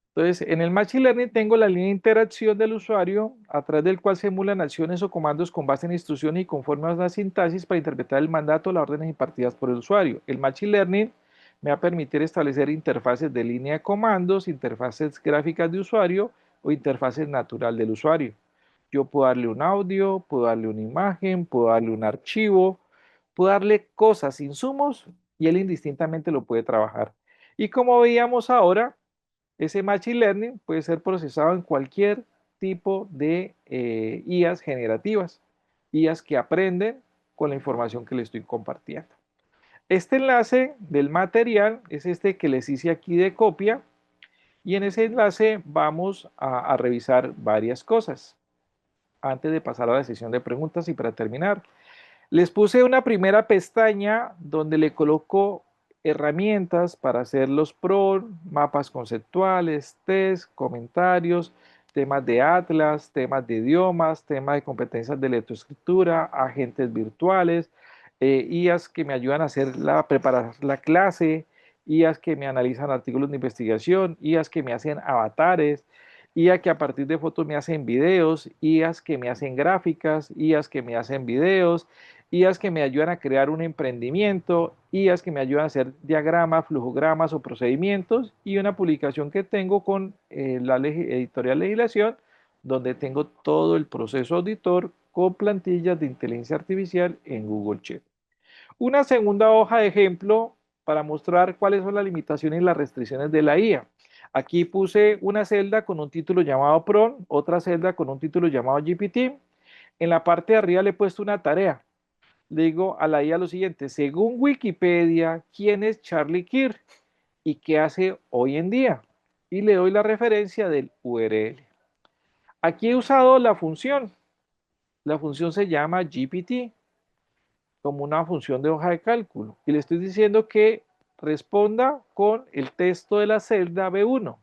Entonces, en el Machine Learning tengo la línea de interacción del usuario, a través del cual se emulan acciones o comandos con base en instrucciones y conforme a una sintaxis para interpretar el mandato o las órdenes impartidas por el usuario. El Machine Learning me va a permitir establecer interfaces de línea de comandos, interfaces gráficas de usuario o interfaces natural del usuario. Yo puedo darle un audio, puedo darle una imagen, puedo darle un archivo, puedo darle cosas, insumos, y él indistintamente lo puede trabajar. Y como veíamos ahora, ese Machine Learning puede ser procesado en cualquier tipo de IAs generativas, IAs que aprenden con la información que le estoy compartiendo. Este enlace del material es este que les hice aquí de copia, y en ese enlace vamos a revisar varias cosas antes de pasar a la sesión de preguntas y para terminar. Les puse una primera pestaña donde le coloco herramientas para hacer los PRON, mapas conceptuales, test, comentarios, temas de atlas, temas de idiomas, temas de competencias de lectoescritura, agentes virtuales, IAs que me ayudan a preparar la clase, IAs que me analizan artículos de investigación, IAs que me hacen avatares, IA que a partir de fotos me hacen videos, IAs que me hacen gráficas, IAs que me hacen videos, IAs que me ayudan a crear un emprendimiento, IAs que me ayudan a hacer diagramas, flujogramas o procedimientos y una publicación que tengo con la editorial Legislación, donde tengo todo el proceso auditor con plantillas de inteligencia artificial en Google Sheet. Una segunda hoja de ejemplo para mostrar cuáles son las limitaciones y las restricciones de la IA. Aquí puse una celda con un título llamado PRON, otra celda con un título llamado GPT. En la parte de arriba le he puesto una tarea. Le digo a la IA lo siguiente: según Wikipedia, ¿quién es Charlie Kirk y qué hace hoy en día? Y le doy la referencia del URL. Aquí he usado la función. La función se llama GPT, como una función de hoja de cálculo. Y le estoy diciendo que responda con el texto de la celda B1.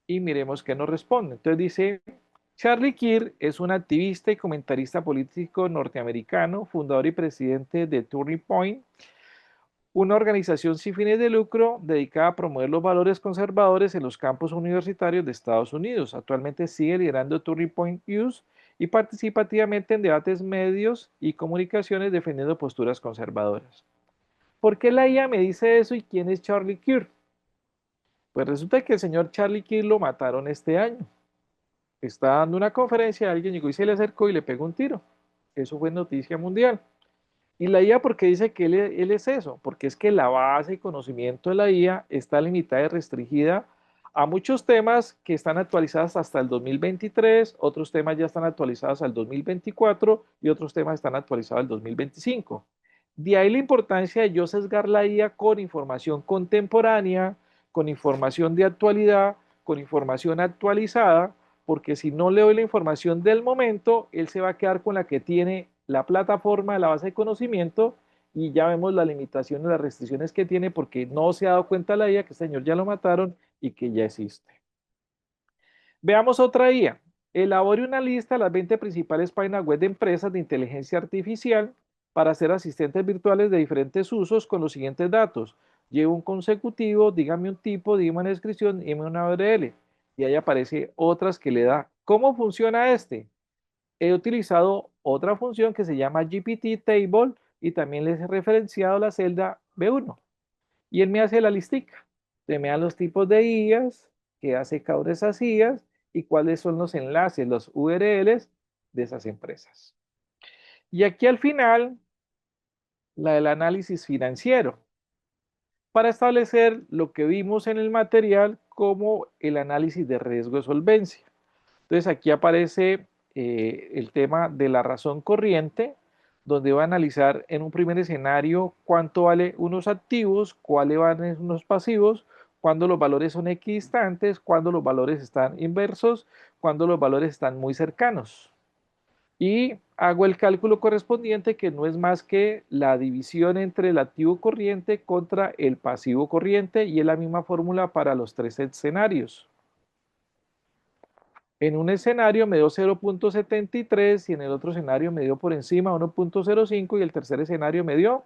Y miremos qué nos responde. Entonces dice: Charlie Kirk es un activista y comentarista político norteamericano, fundador y presidente de Turning Point, una organización sin fines de lucro dedicada a promover los valores conservadores en los campus universitarios de Estados Unidos. Actualmente sigue liderando Turning Point Youth y participa activamente en debates, medios y comunicaciones defendiendo posturas conservadoras. ¿Por qué la IA me dice eso y quién es Charlie Kirk? Pues resulta que el señor Charlie Kirk lo mataron este año. Está dando una conferencia, alguien llegó y se le acercó y le pegó un tiro. Eso fue noticia mundial. Y la IA, ¿por qué dice que él es eso? Porque es que la base y conocimiento de la IA está limitada y restringida a muchos temas que están actualizados hasta el 2023, otros temas ya están actualizados al 2024 y otros temas están actualizados al 2025. De ahí la importancia de yo sesgar la IA con información contemporánea, con información de actualidad, con información actualizada, porque si no le doy la información del momento, él se va a quedar con la que tiene la plataforma de la base de conocimiento y ya vemos las limitaciones, las restricciones que tiene porque no se ha dado cuenta la IA que el señor ya lo mataron y que ya existe. Veamos otra IA. Elabore una lista de las 20 principales páginas web de empresas de inteligencia artificial para hacer asistentes virtuales de diferentes usos con los siguientes datos. Llevo un consecutivo, dígame un tipo, dígame una descripción, dígame una URL. Y ahí aparece otras que le da. ¿Cómo funciona este? He utilizado otra función que se llama GPT Table y también les he referenciado la celda B1. Y él me hace la listica. Se me dan los tipos de IAs, qué hace cada una de esas IAs y cuáles son los enlaces, los URLs de esas empresas. Y aquí al final, la del análisis financiero, para establecer lo que vimos en el material como el análisis de riesgo de solvencia. Entonces aquí aparece el tema de la razón corriente, donde va a analizar en un primer escenario cuánto vale unos activos, cuáles valen unos pasivos, cuándo los valores son equidistantes, cuándo los valores están inversos, cuándo los valores están muy cercanos. Y hago el cálculo correspondiente, que no es más que la división entre el activo corriente contra el pasivo corriente, y es la misma fórmula para los tres escenarios. En un escenario me dio 0.73 y en el otro escenario me dio por encima 1.05 y el tercer escenario me dio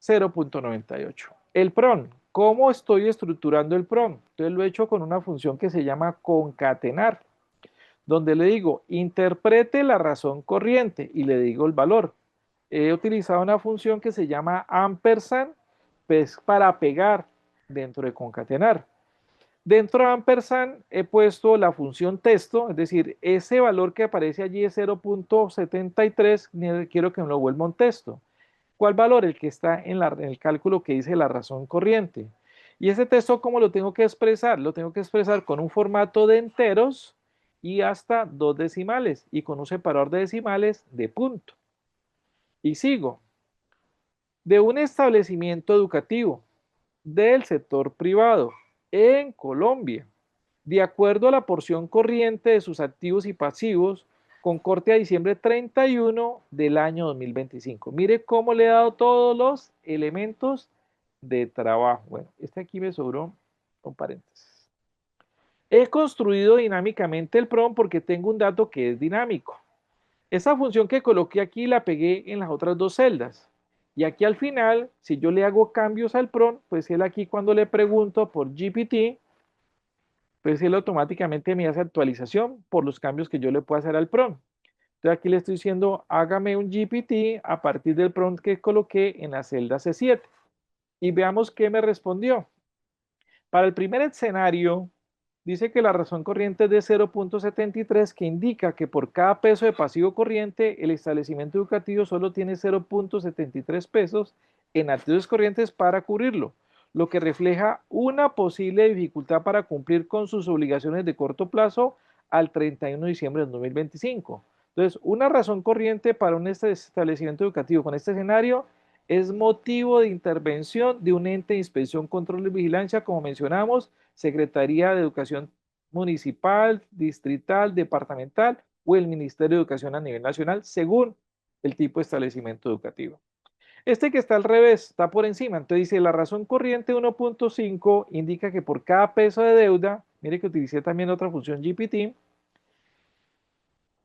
0.98. El PRON, ¿cómo estoy estructurando el PRON? Entonces lo he hecho con una función que se llama concatenar, donde le digo interprete la razón corriente y le digo el valor. He utilizado una función que se llama ampersand, pues, para pegar dentro de concatenar. Dentro de ampersand he puesto la función texto, es decir, ese valor que aparece allí es 0.73, quiero que me lo vuelva un texto. ¿Cuál valor? El que está en el cálculo que dice la razón corriente. Y ese texto, ¿cómo lo tengo que expresar? Lo tengo que expresar con un formato de enteros y hasta 2 decimales y con un separador de decimales de punto. Y sigo. De un establecimiento educativo del sector privado en Colombia, de acuerdo a la porción corriente de sus activos y pasivos, con corte a diciembre 31 del año 2025. Mire cómo le he dado todos los elementos de trabajo. Bueno, este aquí me sobró con paréntesis. He construido dinámicamente el PROM porque tengo un dato que es dinámico. Esa función que coloqué aquí la pegué en las otras dos celdas. Y aquí al final, si yo le hago cambios al PROM, pues él aquí cuando le pregunto por GPT, pues él automáticamente me hace actualización por los cambios que yo le puedo hacer al PROM. Entonces aquí le estoy diciendo, hágame un GPT a partir del prompt que coloqué en la celda C7. Y veamos qué me respondió. Para el primer escenario, dice que la razón corriente es de 0.73, que indica que por cada peso de pasivo corriente, el establecimiento educativo solo tiene 0.73 pesos en activos corrientes para cubrirlo, lo que refleja una posible dificultad para cumplir con sus obligaciones de corto plazo al 31 de diciembre de 2025. Entonces, una razón corriente para un establecimiento educativo con este escenario es motivo de intervención de un ente de inspección, control y vigilancia, como mencionamos, Secretaría de Educación Municipal, Distrital, Departamental o el Ministerio de Educación a nivel nacional, según el tipo de establecimiento educativo. Este que está al revés, está por encima, entonces dice la razón corriente 1.5 indica que por cada peso de deuda, mire que utilicé también otra función GPT,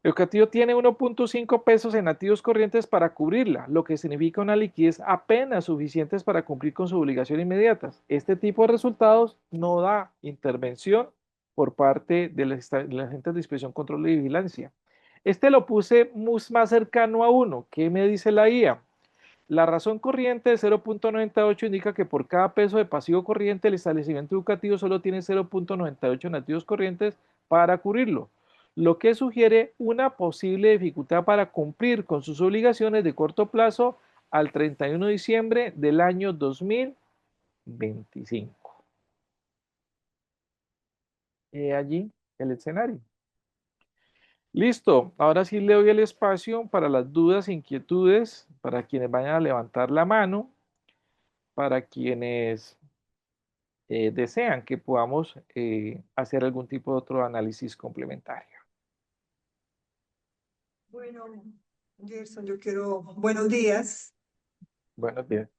el educativo tiene 1.5 pesos en activos corrientes para cubrirla, lo que significa una liquidez apenas suficientes para cumplir con sus obligaciones inmediatas. Este tipo de resultados no da intervención por parte de las agentes de inspección, control y vigilancia. Este lo puse más cercano a 1. ¿Qué me dice la IA? La razón corriente de 0.98 indica que por cada peso de pasivo corriente el establecimiento educativo solo tiene 0.98 en activos corrientes para cubrirlo, lo que sugiere una posible dificultad para cumplir con sus obligaciones de corto plazo al 31 de diciembre del año 2025. Allí el escenario. Listo, ahora sí le doy el espacio para las dudas e inquietudes, para quienes vayan a levantar la mano, para quienes desean que podamos hacer algún tipo de otro análisis complementario. Bueno, Gerson, buenos días. Buenos días.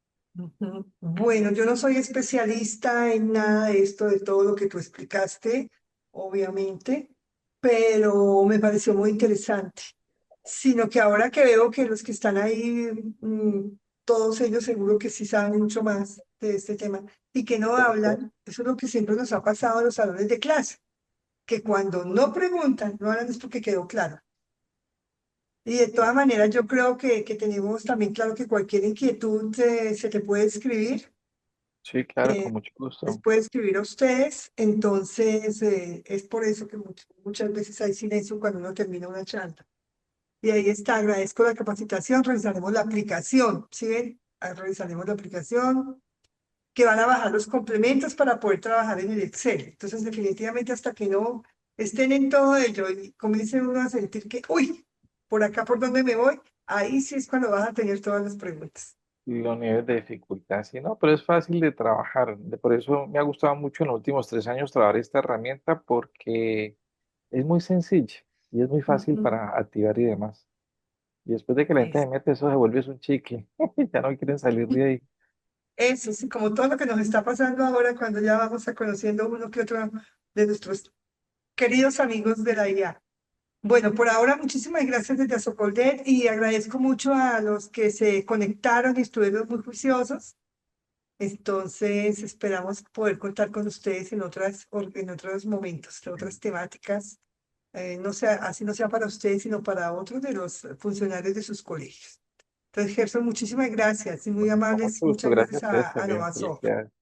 Bueno, yo no soy especialista en nada de esto, de todo lo que tú explicaste, obviamente, pero me pareció muy interesante. Sino que ahora que veo que los que están ahí, todos ellos seguro que sí saben mucho más de este tema y que no hablan, eso es lo que siempre nos ha pasado en los salones de clase, que cuando no preguntan, no hablan es porque quedó claro. Y de todas maneras, yo creo que tenemos también claro que cualquier inquietud se te puede escribir, Sí, claro, con eh, mucho les gusto. puede escribir a ustedes. Entonces, es por eso que muchas veces hay silencio cuando uno termina una charla. Y ahí está, agradezco la capacitación, revisaremos la aplicación, ¿sí ven? Revisaremos la aplicación, que van a bajar los complementos para poder trabajar en el Excel. Entonces, definitivamente, hasta que no estén en todo ello y comiencen uno a sentir que, uy, por acá por donde me voy, ahí sí es cuando vas a tener todas las preguntas. Los niveles de dificultad, sí, no, pero es fácil de trabajar. Por eso me ha gustado mucho en los últimos 3 años trabajar esta herramienta porque es muy sencilla y es muy fácil Ujú. para activar y demás. Y después de que la gente se Es- mete, eso se vuelve un chicle. Ya no quieren salir de ahí. Eso sí, como todo lo que nos está pasando ahora cuando ya vamos a conociendo uno que otro de nuestros queridos amigos de la IA. Bueno, por ahora muchísimas gracias desde Azocoldet y agradezco mucho a los que se conectaron y estuvieron muy juiciosos. Entonces, esperamos poder contar con ustedes en otros momentos, de otras temáticas, no sea, así no sea para ustedes, sino para otros de los funcionarios de sus colegios. Entonces, Gerson, muchísimas gracias y muy Bueno, con mucho amables. gusto. Muchas Gracias a gracias ustedes a también. Novasoft. Felicidades.